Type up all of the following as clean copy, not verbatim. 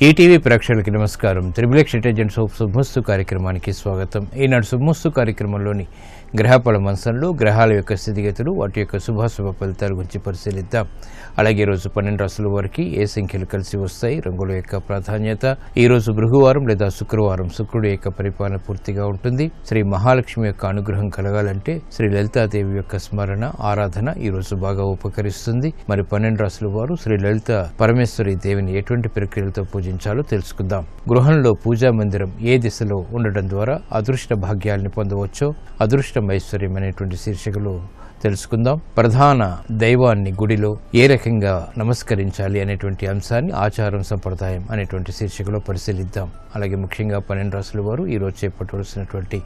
ETV ప్రేక్షకులకి నమస్కారం. Triple agents of శుభమస్తు కార్యక్రమానికి స్వాగతం. ఈనాడు శుభమస్తు కార్యక్రమంలోని గ్రహఫల మంచంలో గ్రహాల యొక్క స్థితిగతులు, వాటి యొక్క శుభాశుభ ఫలితాల గురించి పరిశీలిద్దాం. అలాగే ఈరోజు 12 రాశుల వారికి ఏ సంఖ్యలు కలిసి వస్తాయి, రంగుల యొక్క ప్రాధాన్యత, ఈరోజు భృగువారం లేదా శుక్రవారం, శుక్రుడి యొక్క పరిపాలన పూర్తిగా ఉంటుంది. శ్రీ మహాలక్ష్మి యొక్క అనుగ్రహం కలగాలంటే శ్రీ లలితాదేవి యొక్క స్మరణ, ఆరాధన ఈరోజు బాగా ఉపకరిస్తుంది. మరి 12 రాశుల వారు శ్రీ లలిత పరమేశ్వరి దేవిని ఎటువంటి ప్రక్రియలతో పూజించాలో తెలుసుకుందాం. గృహంలో పూజా మందిరం ఏ దిశలో ఉండడం ద్వారా అదృష్ట భాగ్యాలను పొందవచ్చో, అదృష్టం ఐశ్వర్యం అనేటువంటి శీర్షికలు తెలుసుకుందాం. ప్రధాన దైవాన్ని గుడిలో ఏ రకంగా నమస్కరించాలి అనేటువంటి అంశాన్ని ఆచారం సంప్రదాయం అనేటువంటి శీర్షికలో పరిశీలిద్దాం. అలాగే ముఖ్యంగా 12 రాశుల వారు ఈరోజు చేపట్టవలసినటువంటి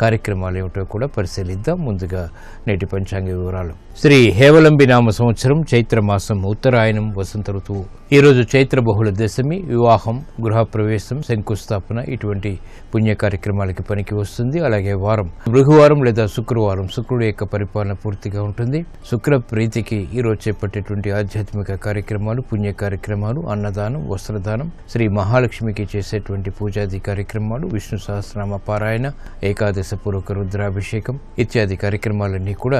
కార్యక్రమాలు ఏమిటో కూడా పరిశీలిద్దాం. ముందుగా నేటి పంచాంగ వివరాలు. శ్రీ హేవలంబి నామ సంవత్సరం చైత్రమాసం, ఉత్తరాయణం, వసంత ఋతువు. ఈరోజు చైత్ర బహుళ దశమి, వివాహం, గృహప్రవేశం, శంకుస్థాపన ఇటువంటి పుణ్య కార్యక్రమాలకి పనికి వస్తుంది. అలాగే వారం భృగువారం లేదా శుక్రవారం, శుక్రుడి యొక్క పరిపాలన పూర్తిగా ఉంటుంది. శుక్ర ప్రీతికి ఈరోజు చేపట్టేటువంటి ఆధ్యాత్మిక కార్యక్రమాలు, పుణ్య కార్యక్రమాలు, అన్నదానం, వస్త్రదానం, శ్రీ మహాలక్ష్మికి చేసేటువంటి పూజాది కార్యక్రమాలు, విష్ణు సహస్రనామ పారాయణ, ఏకాదశ పూర్వక రుద్రాభిషేకం ఇత్యాది కార్యక్రమాలన్నీ కూడా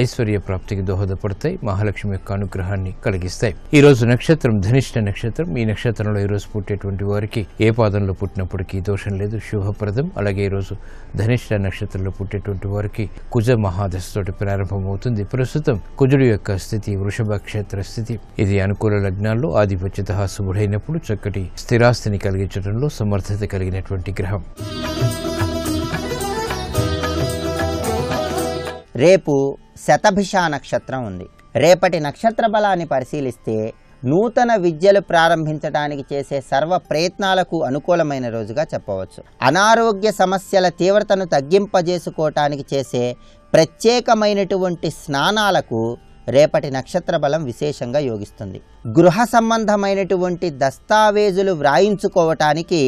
ఐశ్వర్య ప్రాప్తికి దోహదపడతాయి, మహాలక్ష్మి యొక్క అనుగ్రహాన్ని కలిగిస్తాయి. ఈ రోజు నక్షత్రం ధనిష్ట నక్షత్రం. ఈ నక్షత్రంలో ఈరోజు పుట్టేటువంటి వారికి ఏ పాదంలో పుట్టినప్పటికీ దోషం లేదు, శుభప్రదం. అలాగే ఈరోజు ధనిష్ట నక్షత్రంలో పుట్టేటువంటి వారికి కుజ మహాదశతోటి ప్రారంభమవుతుంది. ప్రస్తుతం కుజుడు యొక్క స్థితి వృషభ క్షేత్ర స్థితి. ఇది అనుకూల లగ్నాల్లో ఆధిపత్యత శుభుడైనప్పుడు చక్కటి స్థిరాస్తిని కలిగించడంలో సమర్థత కలిగినటువంటి గ్రహం. రేపు శతభిష నక్షత్రం ఉంది. రేపటి నక్షత్ర బలాన్ని పరిశీలిస్తే నూతన విద్యలు ప్రారంభించడానికి చేసే సర్వ ప్రయత్నాలకు అనుకూలమైన రోజుగా చెప్పవచ్చు. అనారోగ్య సమస్యల తీవ్రతను తగ్గింపజేసుకోవటానికి చేసే ప్రత్యేకమైనటువంటి స్నానాలకు రేపటి నక్షత్ర బలం విశేషంగా యోగిస్తుంది. గృహ సంబంధమైనటువంటి దస్తావేజులు వ్రాయించుకోవటానికి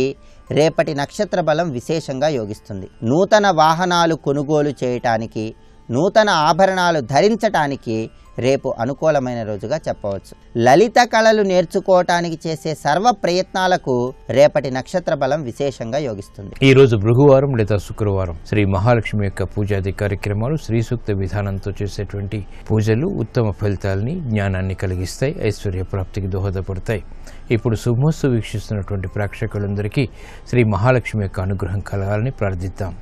రేపటి నక్షత్ర బలం విశేషంగా యోగిస్తుంది. నూతన వాహనాలు కొనుగోలు చేయటానికి, నూతన ఆభరణాలు ధరించటానికి రేపు అనుకూలమైన రోజుగా చెప్పవచ్చు. లలిత కళలు నేర్చుకోవటానికి చేసే సర్వ ప్రయత్నాలకు రేపటి నక్షత్ర బలం విశేషంగా యోగిస్తుంది. ఈ రోజు భృగువారం లేదా శుక్రవారం, శ్రీ మహాలక్ష్మి యొక్క పూజాది కార్యక్రమాలు, శ్రీ సూక్త విధానంతో చేసేటువంటి పూజలు ఉత్తమ ఫలితాలని, జ్ఞానాన్ని కలిగిస్తాయి, ఐశ్వర్య ప్రాప్తికి దోహదపడతాయి. ఇప్పుడు శుభమస్తు వీక్షిస్తున్నటువంటి ప్రేక్షకులందరికీ శ్రీ మహాలక్ష్మి యొక్క అనుగ్రహం కలగాలని ప్రార్థిద్దాం.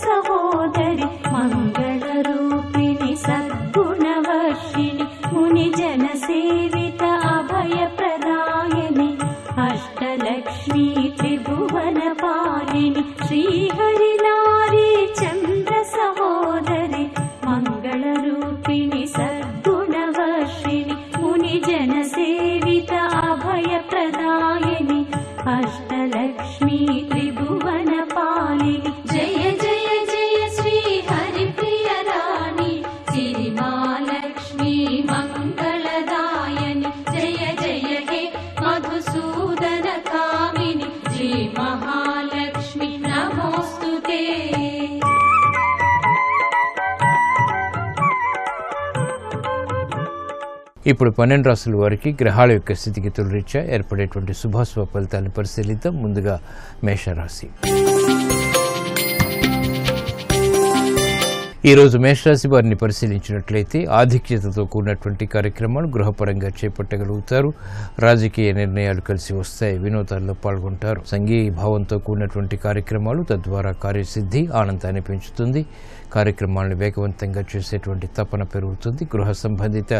సహోదరి మంగళ రూపిణి సద్గుణవర్షిణి ముని జన సేవిత అభయ ప్రదాయని అష్టలక్ష్మీ త్రిభువన పాలిని శ్రీహరి నారీ చంద్ర సహోదరి మంగళ రూపిణి సద్గుణవర్షిణి ముని జన సేవిత అభయ ప్రదాయని అష్టలక్ష్మీ త్రిభువన పాలిని జయ జయ జయ శ్రీ హరి ప్రియ రాణి శ్రీ మహాలక్ష్మి మంగళదాయని జయ జయ హే మధుసూదన కామిని శ్రీ మహాలక్ష్మి నమోస్తుతే. ఇప్పుడు 12 రాశుల వారికి గ్రహాల యొక్క స్థితిగతుల రీత్యా ఏర్పడేటువంటి శుభాశుభ ఫలితాలను పరిశీలిద్దాం. ముందుగా మేషరాశి. ఈరోజు మేషరాశి వారిని పరిశీలించినట్లయితే ఆధిక్యతతో కూడినటువంటి కార్యక్రమాలు గృహపరంగా చేపట్టగలుగుతారు. రాజకీయ నిర్ణయాలు కలిసి వస్తాయి, వినోదాల్లో పాల్గొంటారు. సంఘీభావంతో కూడినటువంటి కార్యక్రమాలు తద్వారా కార్యసిద్ధి, ఆనందాన్ని పెంచుతుంది. కార్యక్రమాలను వేగవంతంగా చేసేటువంటి తపన పెరుగుతుంది. గృహ సంబంధిత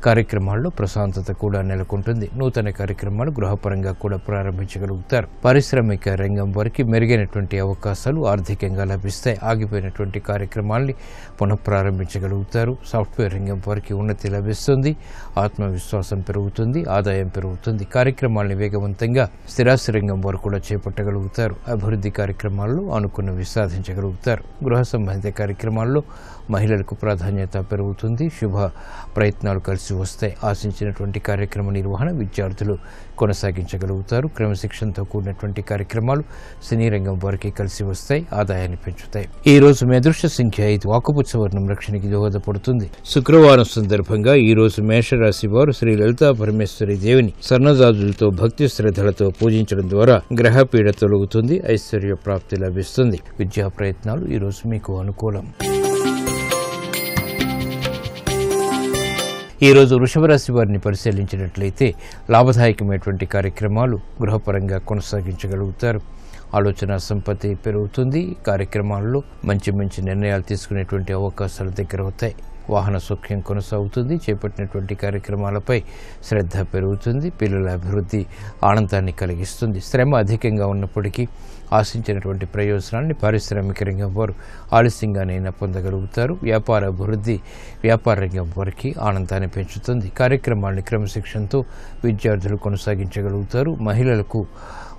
కార్యక్రమాల్లో ప్రశాంతత కూడా నెలకొంటుంది. నూతన కార్యక్రమాలు గృహపరంగా కూడా ప్రారంభించగలుగుతారు. పారిశ్రామిక రంగం వారికి మెరుగైనటువంటి అవకాశాలు ఆర్థికంగా లభిస్తాయి. ఆగిపోయినటువంటి కార్యక్రమాల్ని పునఃప్రారంభించగలుగుతారు. సాఫ్ట్వేర్ రంగం వారికి ఉన్నతి లభిస్తుంది. ఆత్మవిశ్వాసం పెరుగుతుంది, ఆదాయం పెరుగుతుంది. కార్యక్రమాలను వేగవంతంగా స్థిరాస్తి రంగం వారు కూడా చేపట్టగలుగుతారు. అభివృద్ధి కార్యక్రమాల్లో అనుకున్నవి సాధించగలుగుతారు. గృహ సంబంధిత కార్యక్రమాల్లో మహిళలకు ప్రాధాన్యత పెరుగుతుంది. శుభ ప్రయత్నాలు కలిసి కలిసి వస్తాయి. ఆశించినటువంటి కార్యక్రమ నిర్వహణ విద్యార్థులు కొనసాగించగలుగుతారు. క్రమశిక్షణతో కూడినటువంటి కార్యక్రమాలు సినీ రంగం వారికి కలిసి వస్తాయి, ఆదాయాన్ని పెంచుతాయి. ఈ రోజు మీ అదృష్ట సంఖ్య 5. ఆకుపచ్చ వర్ణం రక్షణకి దోహదపడుతుంది. శుక్రవారం సందర్భంగా ఈ రోజు మేషరాశి వారు శ్రీ లలితా పరమేశ్వరి దేవిని సన్నజాజులతో భక్తి శ్రద్ధలతో పూజించడం ద్వారా గ్రహ పీడ తొలగుతుంది, ఐశ్వర్య ప్రాప్తి లభిస్తుంది. విద్యా ప్రయత్నాలు ఈ రోజు మీకు అనుకూలం. ఈ రోజు వృషభ రాశి వారిని పరిశీలించినట్లయితే లాభదాయకమైనటువంటి కార్యక్రమాలు గృహపరంగా కొనసాగించగలుగుతారు. ఆలోచన సంపత్తి పెరుగుతుంది. కార్యక్రమాల్లో మంచి మంచి నిర్ణయాలు తీసుకునేటువంటి అవకాశాలు దగ్గర అవుతాయి. వాహన సౌఖ్యం కొనసాగుతుంది. చేపట్టినటువంటి కార్యక్రమాలపై శ్రద్ధ పెరుగుతుంది. పిల్లల అభివృద్ధి ఆనందాన్ని కలిగిస్తుంది. శ్రమ అధికంగా ఉన్నప్పటికీ ఆశించినటువంటి ప్రయోజనాన్ని పారిశ్రామిక రంగం వారు ఆలస్యంగానైనా పొందగలుగుతారు. వ్యాపార అభివృద్ధి వ్యాపార రంగం వారికి ఆనందాన్ని పెంచుతుంది. కార్యక్రమాన్ని క్రమశిక్షణతో విద్యార్థులు కొనసాగించగలుగుతారు. మహిళలకు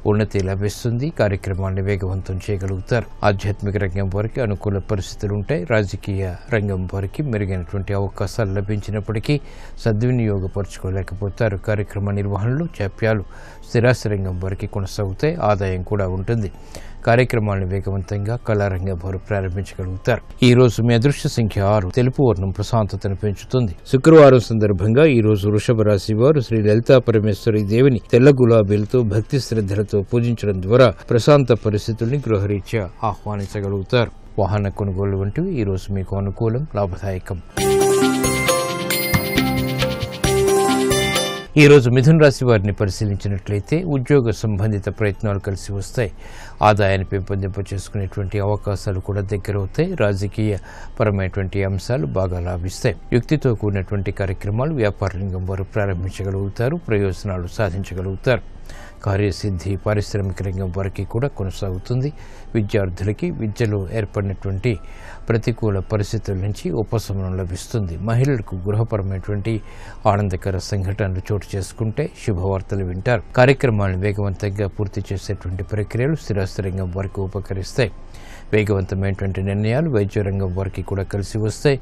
ఉన్నతి లభిస్తుంది. కార్యక్రమాన్ని వేగవంతం చేయగలుగుతారు. ఆధ్యాత్మిక రంగం వారికి అనుకూల పరిస్థితులు ఉంటాయి. రాజకీయ రంగం వారికి మెరుగైనటువంటి అవకాశాలు లభించినప్పటికీ సద్వినియోగపరచుకోలేకపోతారు. కార్యక్రమ నిర్వహణలో జాప్యాలు స్థిరాస్తి రంగం వారికి కొనసాగుతాయి. ఆదాయం కూడా ఉంటుంది. కార్యక్రమాలను వేగవంతంగా కళారంగం వారు ప్రారంభించగలుగుతారు. ఈ రోజు మీ అదృష్ట సంఖ్య 6. తెలుపు వర్ణం ప్రశాంతతను పెంచుతుంది. శుక్రవారం సందర్భంగా ఈ రోజు వృషభ రాశి వారు శ్రీ లలితా పరమేశ్వరి దేవిని తెల్ల గులాబీలతో భక్తి శ్రద్ధలతో పూజించడం ద్వారా ప్రశాంత పరిస్థితుల్ని గృహరీత్యా ఆహ్వానించగలుగుతారు. వాహన కొనుగోలు వంటివి ఈ రోజు మీకు అనుకూలం, లాభదాయకం. ఈ రోజు మిథున రాశి వారిని పరిశీలించినట్లయితే ఉద్యోగ సంబంధిత ప్రయత్నాలు కలిసి వస్తాయి. ఆదాయాన్ని పెంపొందింప చేసుకునేటువంటి అవకాశాలు కూడా దగ్గరవుతాయి. రాజకీయ పరమైనటువంటి అంశాలు బాగా లాభిస్తాయి. యుక్తితో కూడినటువంటి కార్యక్రమాలు వ్యాపార రంగం వారు ప్రారంభించగలుగుతారు. ప్రయోజనాలు సాధించగలుగుతారు. కార్యసిద్ధి పారిశ్రామిక రంగం వారికి కూడా కొనసాగుతుంది. విద్యార్థులకి విద్యలో ఏర్పడినటువంటి ప్రతికూల పరిస్థితుల నుంచి ఉపశమనం లభిస్తుంది. మహిళలకు గృహపరమైనటువంటి ఆనందకర సంఘటనలు చోటు చేసుకుంటే శుభవార్తలు వింటారు. కార్యక్రమాలను వేగవంతంగా పూర్తి చేసేటువంటి ప్రక్రియలు స్థిరాస్తి రంగం వారికి ఉపకరిస్తాయి. వేగవంతమైనటువంటి నిర్ణయాలు వైద్య రంగం వారికి కూడా కలిసి వస్తాయి.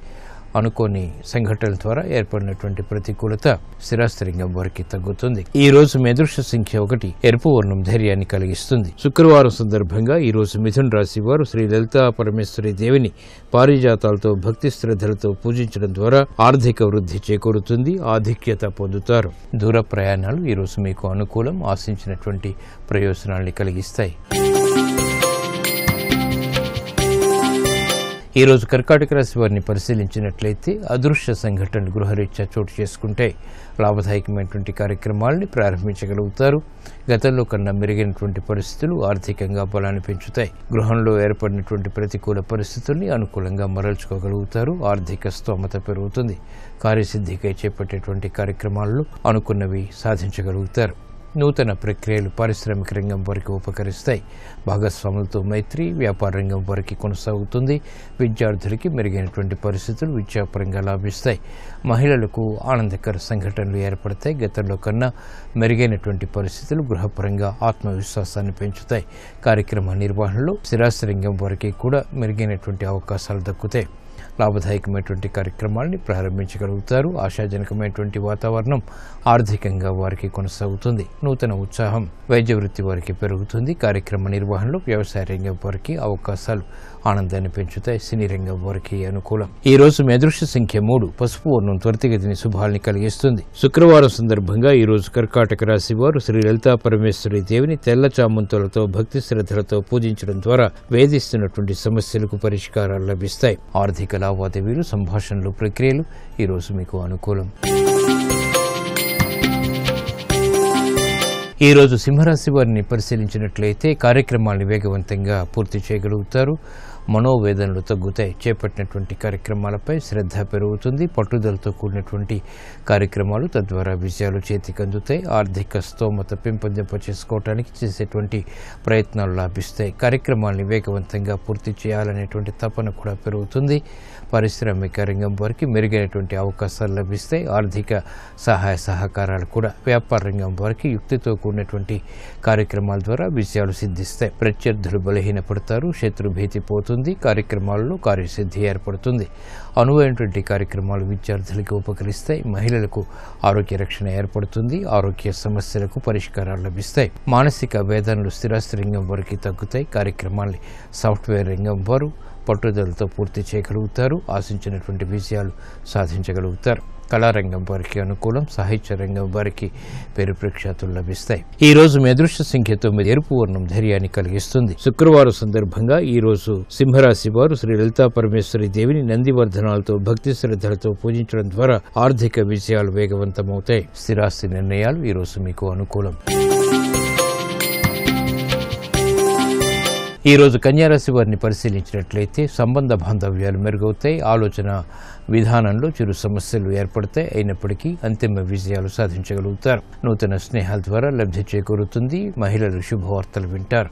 అనుకోని సంఘటనల ద్వారా ఏర్పడినటువంటి ప్రతికూలత స్థిరాస్తి రంగం వారికి తగ్గుతుంది. ఈ రోజు మీ అదృష్ట సంఖ్య 1. ఎరుపు వర్ణం ధైర్యాన్ని కలిగిస్తుంది. శుక్రవారం సందర్భంగా ఈ రోజు మిథున రాశి వారు శ్రీ లలితా పరమేశ్వరి దేవిని పారిజాతాలతో భక్తి శ్రద్ధలతో పూజించడం ద్వారా ఆర్థిక వృద్ధి చేకూరుతుంది. ఆధిక్యత పొందుతారు. దూర ప్రయాణాలు ఈ రోజు మీకు అనుకూలం, ఆశించినటువంటి ప్రయోజనాల్ని కలిగిస్తాయి. ఈ రోజు కర్కాటక రాశి వారిని పరిశీలించినట్లయితే అదృశ్య సంఘటనలు గృహరీత్యా చోటు చేసుకుంటే లాభదాయకమైనటువంటి కార్యక్రమాలని ప్రారంభించగలుగుతారు. గతంలో కన్నా మెరుగైనటువంటి పరిస్థితులు ఆర్థికంగా బలాన్ని పెంచుతాయి. గృహంలో ఏర్పడినటువంటి ప్రతికూల పరిస్థితుల్ని అనుకూలంగా మరల్చుకోగలుగుతారు. ఆర్థిక స్తోమత పెరుగుతుంది. కార్యసిద్ధికై చేపట్టేటువంటి కార్యక్రమాల్లో అనుకున్నవి సాధించగలుగుతారు. నూతన ప్రక్రియలు పారిశ్రామిక రంగం వారికి ఉపకరిస్తాయి. భాగస్వాములతో మైత్రి వ్యాపార రంగం వారికి కొనసాగుతుంది. విద్యార్థులకి మెరుగైనటువంటి పరిస్థితులు విద్యాపరంగా లాభిస్తాయి. మహిళలకు ఆనందకర సంఘటనలు ఏర్పడతాయి. గతంలో కన్నా మెరుగైనటువంటి పరిస్థితులు గృహపరంగా ఆత్మవిశ్వాసాన్ని పెంచుతాయి. కార్యక్రమ నిర్వహణలో స్థిరాస్తి రంగం వారికి కూడా మెరుగైనటువంటి అవకాశాలు దక్కుతాయి. లాభదాయకమైనటువంటి కార్యక్రమాలని ప్రారంభించగలుగుతారు. ఆశాజనకమైనటువంటి వాతావరణం ఆర్థికంగా వారికి కొనసాగుతుంది. నూతన ఉత్సాహం వైద్య వృత్తి వారికి పెరుగుతుంది. కార్యక్రమ నిర్వహణలో వ్యవసాయ రంగం వారికి అవకాశాలు ఆనందాన్ని పెంచుతాయి. సినీ రంగం వారికి అనుకూలం. ఈ రోజు మీ అదృష్ట సంఖ్య 3. పసుపు వర్ణం త్వరితగతిని శుభాల్ని కలిగిస్తుంది. శుక్రవారం సందర్భంగా ఈ రోజు కర్కాటక రాశి వారు శ్రీ లలితా పరమేశ్వరి దేవిని తెల్ల చామంతులతో భక్తి శ్రద్ధలతో పూజించడం ద్వారా వేధిస్తున్నటువంటి సమస్యలకు పరిష్కారాలు లభిస్తాయి. ఆర్థిక లావాదేవీలు సంభాషణలు ప్రక్రియలు ఈ రోజు మీకు అనుకూలం. ఈ రోజు సింహరాశి వారిని పరిశీలించినట్లయితే కార్యక్రమాలను వేగవంతంగా పూర్తి చేయగలుగుతారు. మనోవేదనలు తగ్గుతాయి. చేపట్టినటువంటి కార్యక్రమాలపై శ్రద్ధ పెరుగుతుంది. పట్టుదలతో కూడినటువంటి కార్యక్రమాలు తద్వారా విజయాలు చేతికి అందుతాయి. ఆర్థిక స్తోమత పెంపొందింప చేసుకోవడానికి చేసేటువంటి ప్రయత్నాలు లాభిస్తాయి. కార్యక్రమాలను వేగవంతంగా పూర్తి చేయాలనేటువంటి తపన కూడా పెరుగుతుంది. పారిశ్రామిక రంగం వారికి మెరుగైనటువంటి అవకాశాలు లభిస్తాయి. ఆర్థిక సహాయ సహకారాలు కూడా వ్యాపార రంగం వారికి యుక్తితో కూడినటువంటి కార్యక్రమాల ద్వారా విజయాలు సిద్ధిస్తాయి. ప్రత్యర్థులు బలహీనపడతారు. శత్రు భీతి పోతుంది. ఏర్పడుతుంది. కార్యక్రమాల్లో కార్యసిద్ధి ఏర్పడుతుంది. అనువైనటువంటి కార్యక్రమాలు విద్యార్థులకు ఉపకరిస్తాయి. మహిళలకు ఆరోగ్య రక్షణ ఏర్పడుతుంది. ఆరోగ్య సమస్యలకు పరిష్కారాలు లభిస్తాయి. మానసిక వేదనలు స్థిరాస్తి రంగం వరకు తగ్గుతాయి. కార్యక్రమాల్ని సాఫ్ట్వేర్ రంగం వారు పట్టుదలతో పూర్తి చేయగలుగుతారు. ఆశించినటువంటి విజయాలు సాధించగలుగుతారు. కళారంగం వారికి అనుకూలం. సాహిత్య రంగం వారికి పేరు ప్రఖ్యాతులు లభిస్తాయి. ఈ రోజు మీ అదృష్ట సంఖ్య 9. ఎరుపు వర్ణం ధైర్యాన్ని కలిగిస్తుంది. శుక్రవారం సందర్భంగా ఈ రోజు సింహరాశి వారు శ్రీ లలితా పరమేశ్వరి దేవిని నందివర్ధనాలతో భక్తి శ్రద్ధలతో పూజించడం ద్వారా ఆర్థిక విజయాలు వేగవంతమవుతాయి. స్థిరాస్తి నిర్ణయాలు ఈ రోజు మీకు అనుకూలం. ఈ రోజు కన్యారాశి వారిని పరిశీలించినట్లయితే సంబంధ బాంధవ్యాలు మెరుగవుతాయి. ఆలోచన విధానంలో చిరు సమస్యలు ఏర్పడతాయి. అయినప్పటికీ అంతిమ విజయాలు సాధించగలుగుతారు. నూతన స్నేహాల ద్వారా లబ్ధి చేకూరుతుంది. మహిళలు శుభవార్తలు వింటారు.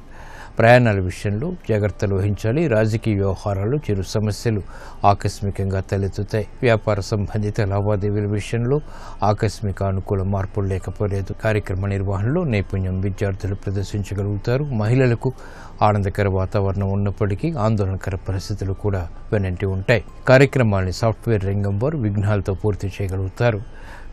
ప్రయాణాల విషయంలో జాగ్రత్తలు వహించాలి. రాజకీయ వ్యవహారాల్లో చిరు సమస్యలు ఆకస్మికంగా తలెత్తుతాయి. వ్యాపార సంబంధిత లావాదేవీల విషయంలో ఆకస్మిక అనుకూల మార్పులు లేకపోలేదు. కార్యక్రమ నిర్వహణలో నైపుణ్యం విద్యార్థులు ప్రదర్శించగలుగుతారు. మహిళలకు ఆనందకర వాతావరణం ఉన్నప్పటికీ ఆందోళనకర పరిస్థితులు కూడా వెనంటి ఉంటాయి. కార్యక్రమాన్ని సాఫ్ట్వేర్ రంగం వారు విఘ్నాలతో పూర్తి చేయగలుగుతారు.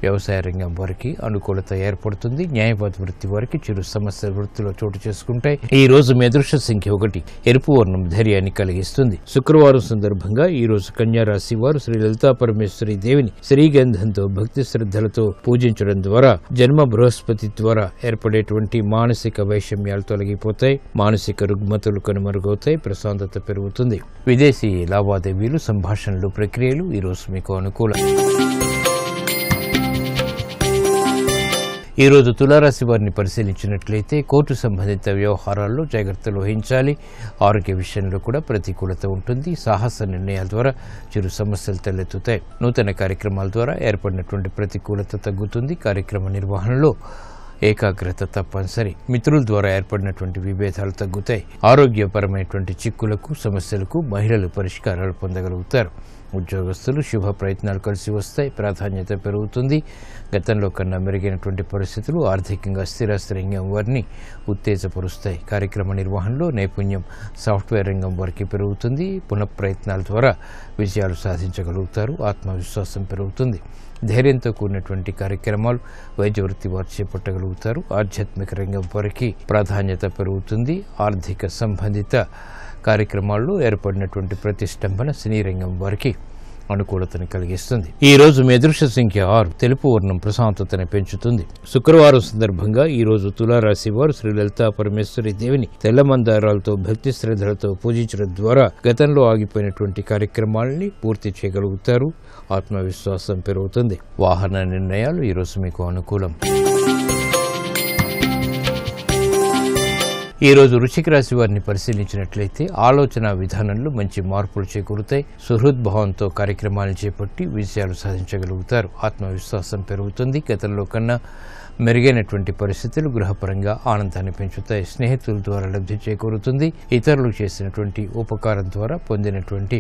వ్యవసాయ రంగం వారికి అనుకూలత ఏర్పడుతుంది. న్యాయవాద వృత్తి వారికి చిరు సమస్యలు వృత్తిలో చోటు చేసుకుంటాయి. ఈ రోజు మీ అదృష్ట సంఖ్య 1. ఎరుపు వర్ణం ధైర్యాన్ని కలిగిస్తుంది. శుక్రవారం సందర్భంగా ఈ రోజు కన్యారాశి వారు శ్రీ లలితా పరమేశ్వరి దేవిని శ్రీగంధంతో భక్తి శ్రద్ధలతో పూజించడం ద్వారా జన్మ బృహస్పతి ద్వారా ఏర్పడేటువంటి మానసిక వైషమ్యాలు తొలగిపోతాయి. మానసిక రుగ్మతలు కనుమరుగవుతాయి. ప్రశాంతత పెరుగుతుంది. విదేశీ లావాదేవీలు, సంభాషణలు, ప్రక్రియలు ఈ రోజు మీకు అనుకూలం. ఈ రోజు తులారాశి వారిని పరిశీలించినట్లయితే కోర్టు సంబంధిత వ్యవహారాల్లో జాగ్రత్తలు వహించాలి. ఆరోగ్య విషయంలో కూడా ప్రతికూలత ఉంటుంది. సాహస నిర్ణయాల ద్వారా చిరు సమస్యలు తలెత్తుతాయి. నూతన కార్యక్రమాల ద్వారా ఏర్పడినటువంటి ప్రతికూలత తగ్గుతుంది. కార్యక్రమ నిర్వహణలో ఏకాగ్రత తప్పనిసరి. మిత్రుల ద్వారా ఏర్పడినటువంటి విభేదాలు తగ్గుతాయి. ఆరోగ్యపరమైనటువంటి చిక్కులకు, సమస్యలకు మహిళలు పరిష్కారాలు పొందగలుగుతారు. ఉద్యోగస్తులు శుభ ప్రయత్నాలు కలిసి వస్తాయి. ప్రాధాన్యత పెరుగుతుంది. గతంలో కన్నా మెరుగైనటువంటి పరిస్థితులు ఆర్థికంగా స్థిరాస్తి రంగం వారిని ఉత్తేజపరుస్తాయి. కార్యక్రమ నిర్వహణలో నైపుణ్యం సాఫ్ట్వేర్ రంగం వారికి పెరుగుతుంది. పునఃప్రయత్నాల ద్వారా విజయాలు సాధించగలుగుతారు. ఆత్మవిశ్వాసం పెరుగుతుంది. ధైర్యంతో కూడినటువంటి కార్యక్రమాలు వైద్య వృత్తి వారు చేపట్టగలుగుతారు. ఆధ్యాత్మిక రంగం వారికి ప్రాధాన్యత పెరుగుతుంది. ఆర్థిక సంబంధిత కార్యక్రమాల్లో ఏర్పడినటువంటి ప్రతిష్టంభన సినీ రంగం వారికి అనుకూలతను కలిగిస్తుంది. ఈ రోజు మీ అదృష్ట సంఖ్య 6. తెలుపు వర్ణం ప్రశాంతతను పెంచుతుంది. శుక్రవారం సందర్భంగా ఈ రోజు తులారాశి వారు శ్రీ లలితా పరమేశ్వరి దేవిని తెల్ల మందారాలతో భక్తి శ్రద్ధలతో పూజించడం ద్వారా గతంలో ఆగిపోయినటువంటి కార్యక్రమాలని పూర్తి చేయగలుగుతారు. ఆత్మవిశ్వాసం పెరుగుతుంది. వాహన నిర్ణయాలు ఈ రోజు మీకు అనుకూలం. ఈ రోజు వృశ్చిక రాశి వారిని పరిశీలించినట్లయితే ఆలోచన విధానంలో మంచి మార్పులు చేకూరుతాయి. సుహృద్భావంతో కార్యక్రమాలను చేపట్టి విజయాలు సాధించగలుగుతారు. ఆత్మవిశ్వాసం పెరుగుతుంది. గతంలో కన్నా మెరుగైనటువంటి పరిస్థితులు గృహపరంగా ఆనందాన్ని పెంచుతాయి. స్నేహితుల ద్వారా లబ్ధి చేకూరుతుంది. ఇతరులకు చేసినటువంటి ఉపకారం ద్వారా పొందినటువంటి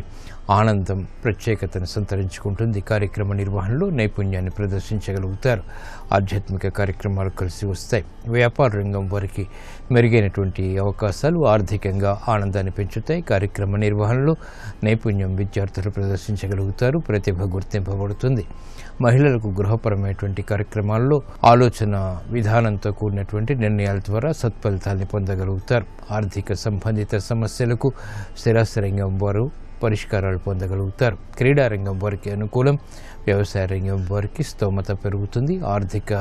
ఆనందం ప్రత్యేకతను సంతరించుకుంటుంది. కార్యక్రమ నిర్వహణలో నైపుణ్యాన్ని ప్రదర్శించగలుగుతారు. ఆధ్యాత్మిక కార్యక్రమాలు కలిసి వస్తాయి. వ్యాపార రంగం వారికి మెరుగైనటువంటి అవకాశాలు ఆర్థికంగా ఆనందాన్ని పెంచుతాయి. కార్యక్రమ నిర్వహణలో నైపుణ్యం విద్యార్థులు ప్రదర్శించగలుగుతారు. ప్రతిభ గుర్తింపబడుతుంది. మహిళలకు గృహపరమైనటువంటి కార్యక్రమాల్లో ఆలోచన విధానంతో కూడినటువంటి నిర్ణయాల ద్వారా సత్ఫలితాన్ని పొందగలుగుతారు. ఆర్థిక సంబంధిత సమస్యలకు స్థిరాస్తి రంగం వారు పరిష్కారాలు పొందగలుగుతారు. క్రీడా రంగం వారికి అనుకూలం. వ్యవసాయ రంగం వారికి స్తోమత పెరుగుతుంది. ఆర్థిక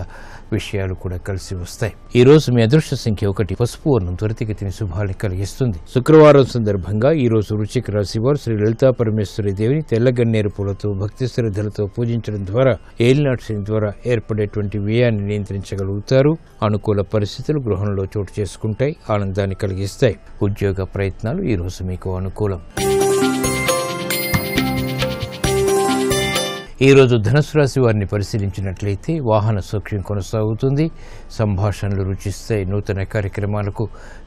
విషయాలు కూడా కలిసి వస్తాయి. ఈ రోజు మీ అదృష్ట సంఖ్య 1. పసుపు వర్ణం త్వరితగతిని శుభాన్ని కలిగిస్తుంది. శుక్రవారం సందర్భంగా ఈ రోజు వృశ్చిక రాశి వారు శ్రీ లలితా పరమేశ్వరి దేవిని తెల్లగన్నేరు పూలతో భక్తి శ్రద్ధలతో పూజించడం ద్వారా ఏలినాటి శని ద్వారా ఏర్పడేటువంటి వ్యయాన్ని నియంత్రించగలుగుతారు. అనుకూల పరిస్థితులు గృహంలో చోటు చేసుకుంటాయి. ఆనందాన్ని కలిగిస్తాయి. ఉద్యోగ ప్రయత్నాలు ఈ రోజు మీకు అనుకూలం. ఈరోజు ధనుసు రాశి వారిని పరిశీలించినట్లయితే వాహన సౌఖ్యం కొనసాగుతుంది. సంభాషణలు రుచిస్తాయి. నూతన కార్యక్రమాలకు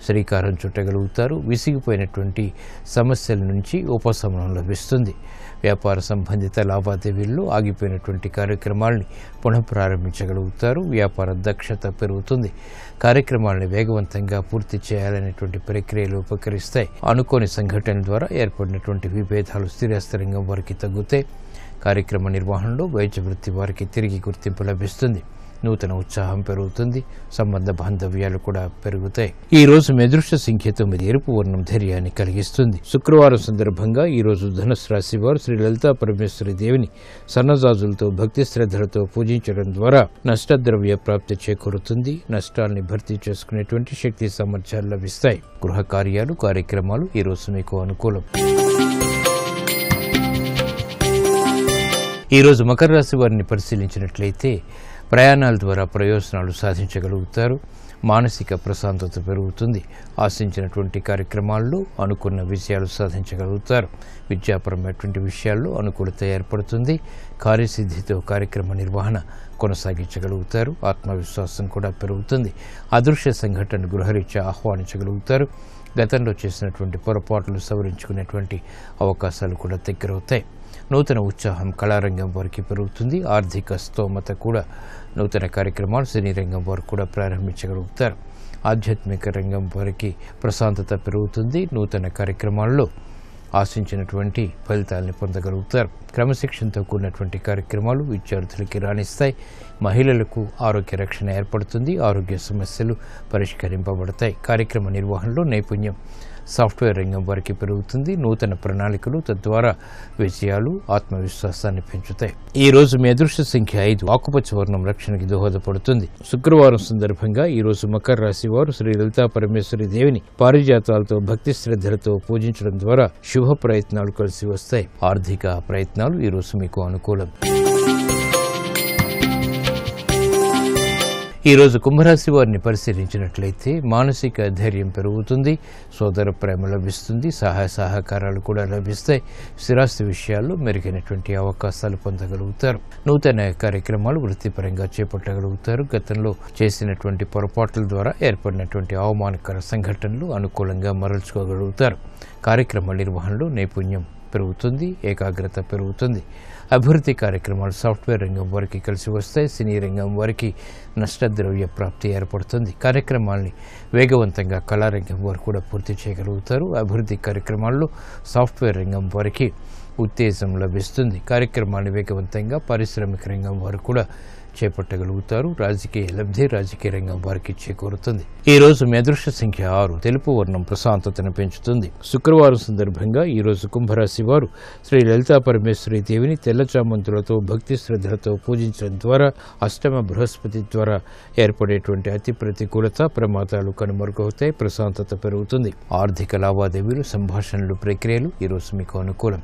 శ్రీకారం చుట్టగలుగుతారు. విసిగిపోయినటువంటి సమస్యల నుంచి ఉపశమనం లభిస్తుంది. వ్యాపార సంబంధిత లావాదేవీల్లో ఆగిపోయినటువంటి కార్యక్రమాలని పునఃప్రారంభించగలుగుతారు. వ్యాపార దక్షత పెరుగుతుంది. కార్యక్రమాలను వేగవంతంగా పూర్తి చేయాలనేటువంటి ప్రక్రియలు ఉపకరిస్తాయి. అనుకోని సంఘటనల ద్వారా ఏర్పడినటువంటి విభేదాలు స్థిరాస్తి రంగం వారికి తగ్గుతాయి. కార్యక్రమ నిర్వహణలో వైద్య వృత్తి వారికి తిరిగి గుర్తింపు లభిస్తుంది. నూతన ఉత్సాహం పెరుగుతుంది. సంబంధ బాంధవ్యాలు కూడా పెరుగుతాయి. ఈ రోజు మీ అదృష్ట సంఖ్య 9. ఎరుపు వర్ణం ధైర్యాన్ని కలిగిస్తుంది. శుక్రవారం సందర్భంగా ఈ రోజు ధనుసు రాశి వారు శ్రీ లలితా పరమేశ్వరి దేవిని సన్నజాజులతో భక్తి శ్రద్ధలతో పూజించడం ద్వారా నష్టద్రవ్య ప్రాప్తి చేకూరుతుంది. నష్టాల్ని భర్తీ చేసుకునేటువంటి శక్తి సామర్థ్యాలు లభిస్తాయి. గృహ కార్యాలు కార్యక్రమాలు ఈ రోజు మీకు అనుకూలం. ఈరోజు మకర రాశి వారిని పరిశీలించినట్లయితే ప్రయాణాల ద్వారా ప్రయోజనాలు సాధించగలుగుతారు. మానసిక ప్రశాంతత పెరుగుతుంది. ఆశించినటువంటి కార్యక్రమాల్లో అనుకున్న విజయాలు సాధించగలుగుతారు. విద్యాపరమైనటువంటి విషయాల్లో అనుకూలత ఏర్పడుతుంది. కార్యసిద్ధితో కార్యక్రమ నిర్వహణ కొనసాగించగలుగుతారు. ఆత్మవిశ్వాసం కూడా పెరుగుతుంది. అదృశ్య సంఘటన గృహరీత్యా ఆహ్వానించగలుగుతారు. గతంలో చేసినటువంటి పొరపాట్లు సవరించుకునేటువంటి అవకాశాలు కూడా దగ్గరవుతాయి. నూతన ఉత్సాహం కళారంగం వారికి పెరుగుతుంది. ఆర్థిక స్తోమత కూడా నూతన కార్యక్రమాలు సినీ రంగం వారు కూడా ప్రారంభించగలుగుతారు. ఆధ్యాత్మిక రంగం వారికి ప్రశాంతత పెరుగుతుంది. నూతన కార్యక్రమాల్లో ఆశించినటువంటి ఫలితాలను పొందగలుగుతారు. క్రమశిక్షణతో కూడినటువంటి కార్యక్రమాలు విద్యార్థులకి రాణిస్తాయి. మహిళలకు ఆరోగ్య రక్షణ ఏర్పడుతుంది. ఆరోగ్య సమస్యలు పరిష్కరింపబడతాయి. కార్యక్రమ నిర్వహణలో నైపుణ్యం సాఫ్ట్వేర్ రంగం వారికి పెరుగుతుంది. నూతన ప్రణాళికలు తద్వారా విజయాలు ఆత్మవిశ్వాసాన్ని పెంచుతాయి. ఈ రోజు మీ అదృష్ట సంఖ్య 5. ఆకుపచ్చ వర్ణం రక్షణకి దోహదపడుతుంది. శుక్రవారం సందర్భంగా ఈ రోజు మకర రాశి వారు శ్రీ లలితా పరమేశ్వరి దేవిని పారిజాతాలతో భక్తి శ్రద్ధలతో పూజించడం ద్వారా శుభ ప్రయత్నాలు కలిసి వస్తాయి. ఆర్థిక ప్రయత్నాలు ఈ రోజు మీకు అనుకూలం. ఈరోజు కుంభరాశి వారిని పరిశీలించినట్లయితే మానసిక ధైర్యం పెరుగుతుంది. సోదర ప్రేమ లభిస్తుంది. సహాయ సహకారాలు కూడా లభిస్తాయి. స్థిరాస్తి విషయాల్లో మెరుగైనటువంటి అవకాశాలు పొందగలుగుతారు. నూతన కార్యక్రమాలు వృత్తిపరంగా చేపట్టగలుగుతారు. గతంలో చేసినటువంటి పొరపాట్ల ద్వారా ఏర్పడినటువంటి అవమానకర సంఘటనలు అనుకూలంగా మరల్చుకోగలుగుతారు. కార్యక్రమ నిర్వహణలో నైపుణ్యం పెరుగుతుంది. ఏకాగ్రత పెరుగుతుంది. అభివృద్ధి కార్యక్రమాలు సాఫ్ట్వేర్ రంగం వారికి కలిసి వస్తాయి. సినీ రంగం వారికి నష్టద్రవ్య ప్రాప్తి ఏర్పడుతుంది. కార్యక్రమాల్ని వేగవంతంగా కళారంగం వారు కూడా పూర్తి చేయగలుగుతారు. అభివృద్ధి కార్యక్రమాల్లో సాఫ్ట్వేర్ రంగం వారికి ఉత్తేజం లభిస్తుంది. కార్యక్రమాన్ని వేగవంతంగా పారిశ్రామిక రంగం వారు కూడా చేపట్టగలుగుతారు. రాజకీయ లబ్ధి రాజకీయ రంగం వారికి చేకూరుతుంది. ఈ రోజు మీ అదృష్ట సంఖ్య 6. తెలుపు వర్ణం ప్రశాంతతను పెంచుతుంది. శుక్రవారం సందర్భంగా ఈ రోజు కుంభరాశి వారు శ్రీ లలితా పరమేశ్వరి దేవిని తెల్లచామంతులతో భక్తి శ్రద్ధలతో పూజించడం ద్వారా అష్టమ బృహస్పతి ద్వారా ఏర్పడేటువంటి అతి ప్రతికూలత ప్రమాదాలు కనుమరుగవుతాయి. ప్రశాంతత పెరుగుతుంది. ఆర్థిక లావాదేవీలు సంభాషణలు ప్రక్రియలు ఈ రోజు మీకు అనుకూలం.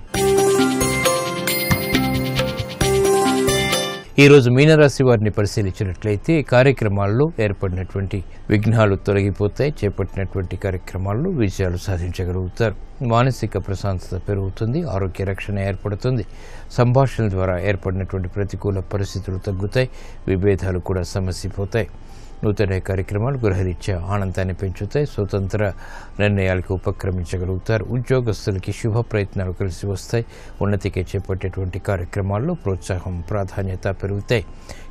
ఈ రోజు మీనరాశి వారిని పరిశీలించినట్లయితే కార్యక్రమాల్లో ఏర్పడినటువంటి విఘ్నాలు తొలగిపోతాయి. చేపట్టినటువంటి కార్యక్రమాల్లో విజయాలు సాధించగలుగుతారు. మానసిక ప్రశాంతత పెరుగుతుంది. ఆరోగ్య రక్షణ ఏర్పడుతుంది. సంభాషణల ద్వారా ఏర్పడినటువంటి ప్రతికూల పరిస్థితులు తగ్గుతాయి. విభేదాలు కూడా సమసిపోతాయి. నూతన కార్యక్రమాలు గృహరీత్యా ఆనందాన్ని పెంచుతాయి. స్వతంత్ర నిర్ణయాలకు ఉపక్రమించగలుగుతారు. ఉద్యోగస్తులకి శుభ ప్రయత్నాలు కలిసి వస్తాయి. ఉన్నతికి చేపట్టేటువంటి కార్యక్రమాల్లో ప్రోత్సాహం ప్రాధాన్యత పెరుగుతాయి.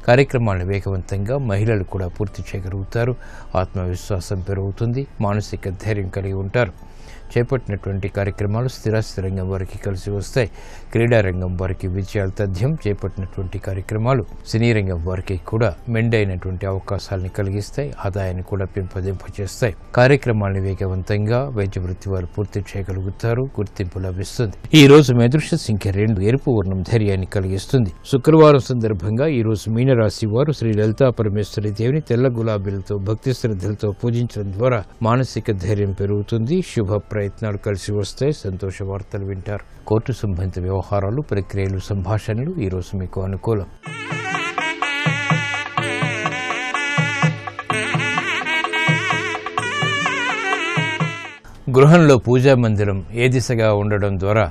కార్యక్రమాలను వేగవంతంగా మహిళలు కూడా పూర్తి చేయగలుగుతారు. ఆత్మవిశ్వాసం పెరుగుతుంది. మానసిక ధైర్యం కలిగి ఉంటారు. చేపట్టినటువంటి కార్యక్రమాలు స్థిరాస్తి రంగం వారికి కలిసి వస్తాయి. క్రీడా రంగం వారికి విజయాలు తథ్యం. చేపట్టినటువంటి కార్యక్రమాలు సినీ రంగం వారికి కూడా మెండైనటువంటి అవకాశాలను కలిగిస్తాయి. ఆదాయాన్ని కూడా పెంపొందింపచేస్తాయి. కార్యక్రమాలను వేగవంతంగా వైద్య వృత్తి వారు పూర్తి చేయగలుగుతారు. గుర్తింపు లభిస్తుంది. ఈ రోజు మీ అదృష్ట సంఖ్య 2. ఎరుపు వర్ణం ధైర్యాన్ని కలిగిస్తుంది. శుక్రవారం సందర్భంగా ఈ రోజు మీనరాశి వారు శ్రీ లలితా పరమేశ్వరి దేవిని తెల్ల గులాబీలతో భక్తి శ్రద్ధలతో పూజించడం ద్వారా మానసిక ధైర్యం పెరుగుతుంది. శుభ ప్రయత్నాలు కలిసి వస్తాయి. సంతోష వార్తలు వింటారు. కోర్టు సంబంధిత వ్యవహారాలు ప్రక్రియలు సంభాషణలు ఈ రోజు మీకు అనుకూలం. గృహంలో పూజా మందిరం ఏ దిశగా ఉండడం ద్వారా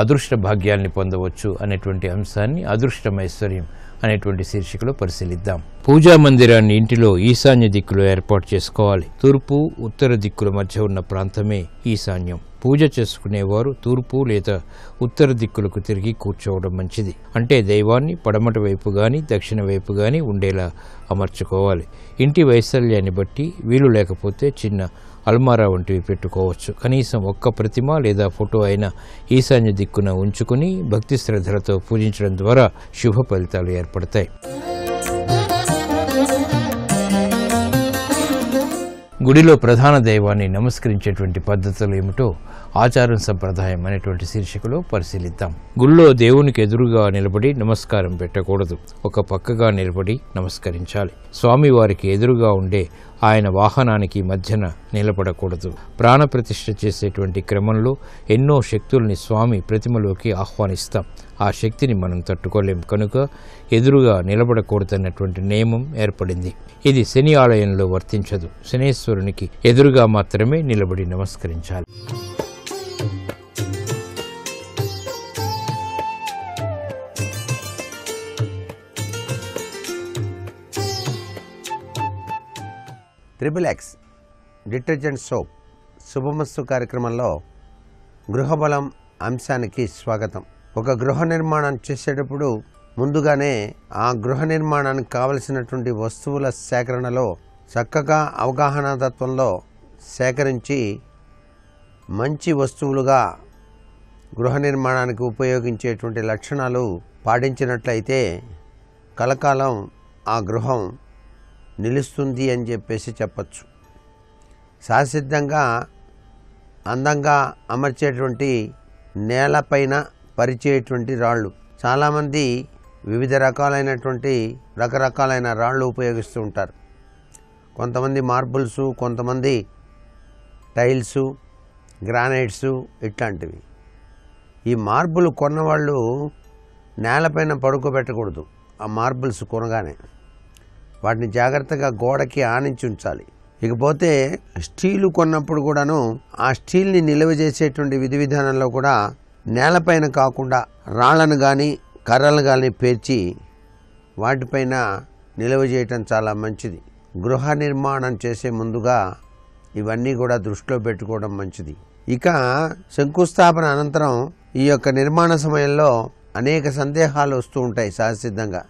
అదృష్ట భాగ్యాల్ని పొందవచ్చు అనేటువంటి అంశాన్ని అదృష్టం ఐశ్వర్యం అనేటువంటి శీర్షికలో పరిశీలిద్దాం. పూజా మందిరాన్ని ఇంటిలో ఈశాన్య దిక్కులో ఏర్పాటు చేసుకోవాలి. తూర్పు ఉత్తర దిక్కుల మధ్య ఉన్న ప్రాంతమే ఈశాన్యం. పూజ చేసుకునేవారు తూర్పు లేదా ఉత్తర దిక్కులకు తిరిగి కూర్చోవడం మంచిది. అంటే దైవాన్ని పడమటి వైపు గాని దక్షిణ వైపు గాని ఉండేలా అమర్చుకోవాలి. ఇంటి వైశాల్యాన్ని బట్టి వీలు లేకపోతే చిన్న అల్మారా వంటివి పెట్టుకోవచ్చు. కనీసం ఒక్క ప్రతిమ లేదా ఫోటో అయినా ఈశాన్య దిక్కున ఉంచుకుని భక్తి శ్రద్ధలతో పూజించడం ద్వారా శుభ ఫలితాలు ఏర్పడతాయి. గుడిలో ప్రధాన దైవాన్ని నమస్కరించేటువంటి పద్ధతులు ఏమిటో ఆచారం సంప్రదాయం అనేటువంటి శీర్షికలో పరిశీలిద్దాం. గుళ్ళో దేవునికి ఎదురుగా నిలబడి నమస్కారం పెట్టకూడదు. ఒక పక్కగా నిలబడి నమస్కరించాలి. స్వామివారికి ఎదురుగా ఉండే ఆయన వాహనానికి మధ్యన నిలబడకూడదు. ప్రాణప్రతిష్ఠ చేసేటువంటి క్రమంలో ఎన్నో శక్తుల్ని స్వామి ప్రతిమలోకి ఆహ్వానిస్తాం. ఆ శక్తిని మనం తట్టుకోలేం కనుక ఎదురుగా నిలబడకూడదన్నటువంటి నియమం ఏర్పడింది. ఇది శని ఆలయంలో వర్తించదు. శనేశ్వరునికి ఎదురుగా మాత్రమే నిలబడి నమస్కరించాలి. XXX డిటర్జెంట్ సోప్ శుభమస్తు కార్యక్రమంలో గృహబలం అంశానికి స్వాగతం. ఒక గృహ నిర్మాణం చేసేటప్పుడు ముందుగానే ఆ గృహ నిర్మాణానికి కావలసినటువంటి వస్తువుల సేకరణలో చక్కగా అవగాహన తత్వంలో సేకరించి మంచి వస్తువులుగా గృహ నిర్మాణానికి ఉపయోగించేటువంటి లక్షణాలు పాటించినట్లయితే కలకాలం ఆ గృహం నిలుస్తుంది అని చెప్పేసి చెప్పచ్చు. సహసిద్ధంగా అందంగా అమర్చేటువంటి నేలపైన పరిచేటువంటి రాళ్ళు చాలామంది వివిధ రకరకాలైన రాళ్ళు ఉపయోగిస్తూ ఉంటారు. కొంతమంది మార్బుల్స్, కొంతమంది టైల్స్, గ్రానైట్స్ ఇట్లాంటివి. ఈ మార్బుల్ కొన్నవాళ్ళు నేలపైన పడుకోబెట్టకూడదు. ఆ మార్బుల్స్ కొనగానే వాటిని జాగ్రత్తగా గోడకి ఆనించి ఉంచాలి. ఇకపోతే స్టీలు కొన్నప్పుడు కూడాను ఆ స్టీల్ని నిల్వ చేసేటువంటి విధి విధానంలో కూడా నేలపైన కాకుండా రాళ్లను కానీ కర్రలను కానీ పేర్చి వాటిపైన నిల్వ చేయటం చాలా మంచిది. గృహ నిర్మాణం చేసే ముందుగా ఇవన్నీ కూడా దృష్టిలో పెట్టుకోవడం మంచిది. ఇక శంకుస్థాపన అనంతరం ఈ యొక్క నిర్మాణ సమయంలో అనేక సందేహాలు వస్తూ ఉంటాయి. సహసిద్ధంగా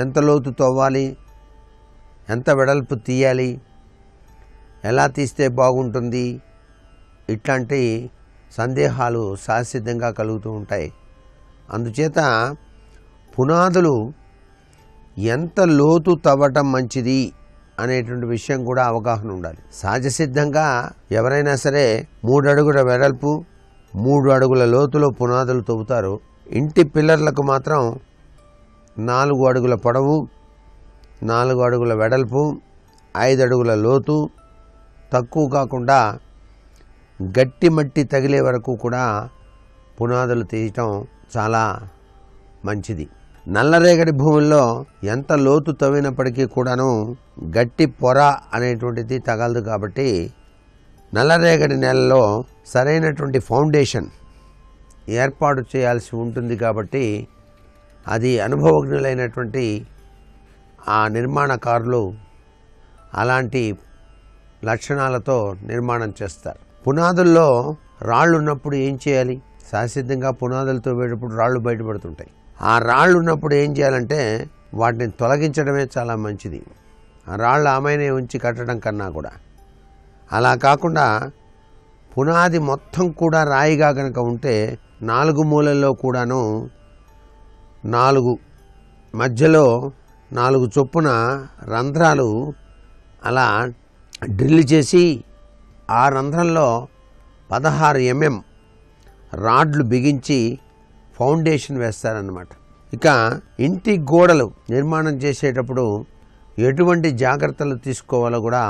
ఎంత లోతు తవ్వాలి, ఎంత వెడల్పు తీయాలి, ఎలా తీస్తే బాగుంటుంది, ఇట్లాంటి సందేహాలు సహసిద్ధంగా కలుగుతూ ఉంటాయి. అందుచేత పునాదులు ఎంత లోతు తవ్వటం మంచిది అనేటువంటి విషయం కూడా అవగాహన ఉండాలి. సహజసిద్ధంగా ఎవరైనా సరే 3 అడుగుల వెడల్పు 3 అడుగుల లోతులో పునాదులు తవ్వుతారు. ఇంటి పిల్లర్లకు మాత్రం 4 అడుగుల పొడవు 4 అడుగుల వెడల్పు 5 అడుగుల లోతు తక్కువ కాకుండా గట్టి మట్టి తగిలే వరకు కూడా పునాదులు తీయటం చాలా మంచిది. నల్లరేగడి భూముల్లో ఎంత లోతు తవ్వినప్పటికీ కూడాను గట్టి పొర అనేటువంటిది తగలదు. కాబట్టి నల్లరేగడి నేలలో సరైనటువంటి ఫౌండేషన్ ఏర్పాటు చేయాల్సి ఉంటుంది. కాబట్టి అది అనుభవజ్ఞులైనటువంటి ఆ నిర్మాణకారులు అలాంటి లక్షణాలతో నిర్మాణం చేస్తారు. పునాదుల్లో రాళ్ళు ఉన్నప్పుడు ఏం చేయాలి? సహసిద్ధంగా పునాదులతో వేటప్పుడు రాళ్ళు బయటపడుతుంటాయి. ఆ రాళ్ళు ఉన్నప్పుడు ఏం చేయాలంటే వాటిని తొలగించడమే చాలా మంచిది. ఆ రాళ్ళు ఆమెనే ఉంచి కట్టడం కన్నా కూడా. అలా కాకుండా పునాది మొత్తం కూడా రాయిగా కనుక ఉంటే 4 మూలల్లో కూడాను 4 మధ్యలో 4 చొప్పున రంధ్రాలు అలా డ్రిల్ చేసి ఆ రంధ్రంలో 16 mm రాడ్లు బిగించి ఫౌండేషన్ వేస్తారన్నమాట. ఇక ఇంటి గోడలు నిర్మాణం చేసేటప్పుడు ఎటువంటి జాగ్రత్తలు తీసుకోవాలో కూడా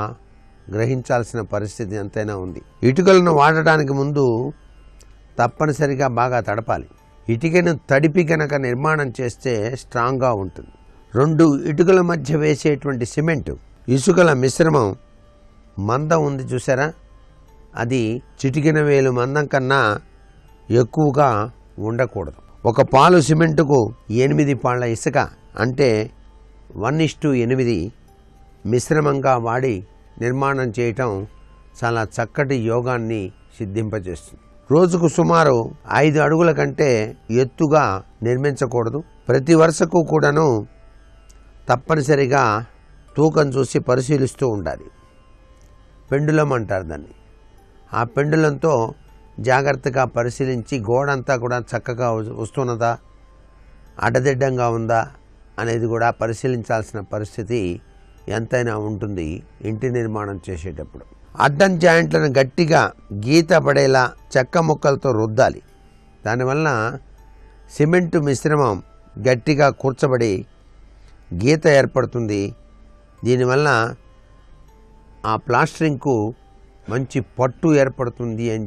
గ్రహించాల్సిన పరిస్థితి ఎంతైనా ఉంది. ఇటుకలను వాడటానికి ముందు తప్పనిసరిగా బాగా తడపాలి. ఇటుకను తడిపి కనుక నిర్మాణం చేస్తే స్ట్రాంగ్గా ఉంటుంది. 2 ఇటుకల మధ్య వేసేటువంటి సిమెంటు ఇసుకల మిశ్రమం మందం ఉంది చూసారా, అది చిటికిన వేలు మందం కన్నా ఎక్కువగా ఉండకూడదు. ఒక పాలు సిమెంటుకు 8 పాళ్ళ ఇసుక అంటే 1:8 మిశ్రమంగా వాడి నిర్మాణం చేయటం చాలా చక్కటి యోగాన్ని సిద్ధింపజేస్తుంది. రోజుకు సుమారు 5 అడుగుల కంటే ఎత్తుగా నిర్మించకూడదు. ప్రతి వరుసకు కూడాను తప్పనిసరిగా తూకం చూసి పరిశీలిస్తూ ఉండాలి. పెండులం అంటారు దాన్ని. ఆ పెండులంతో జాగ్రత్తగా పరిశీలించి గోడంతా కూడా చక్కగా వస్తున్నదా, అడ్డదిడ్డంగా ఉందా అనేది కూడా పరిశీలించాల్సిన పరిస్థితి ఎంతైనా ఉంటుంది ఇంటి నిర్మాణం చేసేటప్పుడు. అడ్డం జాయింట్లను గట్టిగా గీత పడేలా చెక్క ముక్కలతో రుద్దాలి. దానివల్ల సిమెంటు మిశ్రమం గట్టిగా కూర్చబడి గీత ఏర్పడుతుంది. దీనివల్ల ఆ ప్లాస్టరింగ్కు మంచి పట్టు ఏర్పడుతుంది అని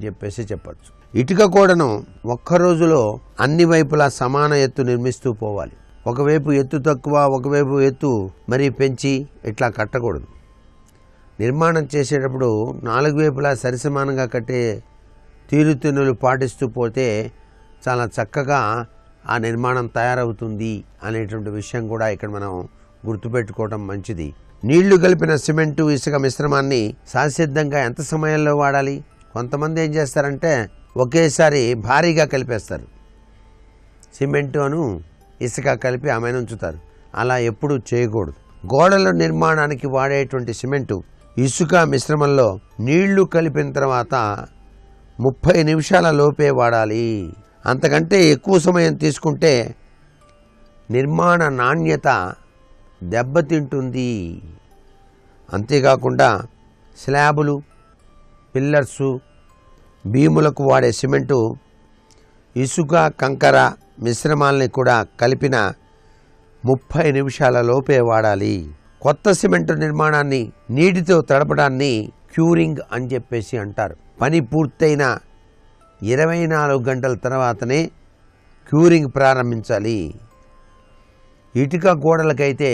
చెప్పచ్చు. ఇటుక గోడను ఒక్క రోజులో అన్ని వైపులా సమాన ఎత్తు నిర్మిస్తూ పోవాలి. ఒకవైపు ఎత్తు తక్కువ, ఒకవైపు ఎత్తు మరీ పెంచి ఇట్లా కట్టకూడదు. నిర్మాణం చేసేటప్పుడు 4 వైపులా సరిసమానంగా కట్టే తీరుతెన్నులు పాటిస్తూ పోతే చాలా చక్కగా ఆ నిర్మాణం తయారవుతుంది అనేటువంటి విషయం కూడా ఇక్కడ మనం గుర్తుపెట్టుకోవడం మంచిది. నీళ్లు కలిపిన సిమెంటు ఇసుక మిశ్రమాన్ని సహసిద్ధంగా ఎంత సమయంలో వాడాలి? కొంతమంది ఏం చేస్తారంటే ఒకేసారి భారీగా కలిపేస్తారు. సిమెంటు అను ఇసుక కలిపి ఆమెను ఉంచుతారు. అలా ఎప్పుడూ చేయకూడదు. గోడల నిర్మాణానికి వాడేటువంటి సిమెంటు ఇసుక మిశ్రమంలో నీళ్లు కలిపిన తర్వాత 30 నిమిషాల లోపే వాడాలి. అంతకంటే ఎక్కువ సమయం తీసుకుంటే నిర్మాణ నాణ్యత దెబ్బతింటుంది. అంతేకాకుండా స్లాబులు, పిల్లర్సు, భీములకు వాడే సిమెంటు ఇసుక కంకర మిశ్రమాలని కూడా కలిపిన 30 నిమిషాల లోపే వాడాలి. కొత్త సిమెంటు నిర్మాణాన్ని నీటితో తడపడాన్ని క్యూరింగ్ అని చెప్పేసి అంటారు. పని పూర్తయిన 24 గంటల తర్వాతనే క్యూరింగ్ ప్రారంభించాలి. ఇటుక గోడలకైతే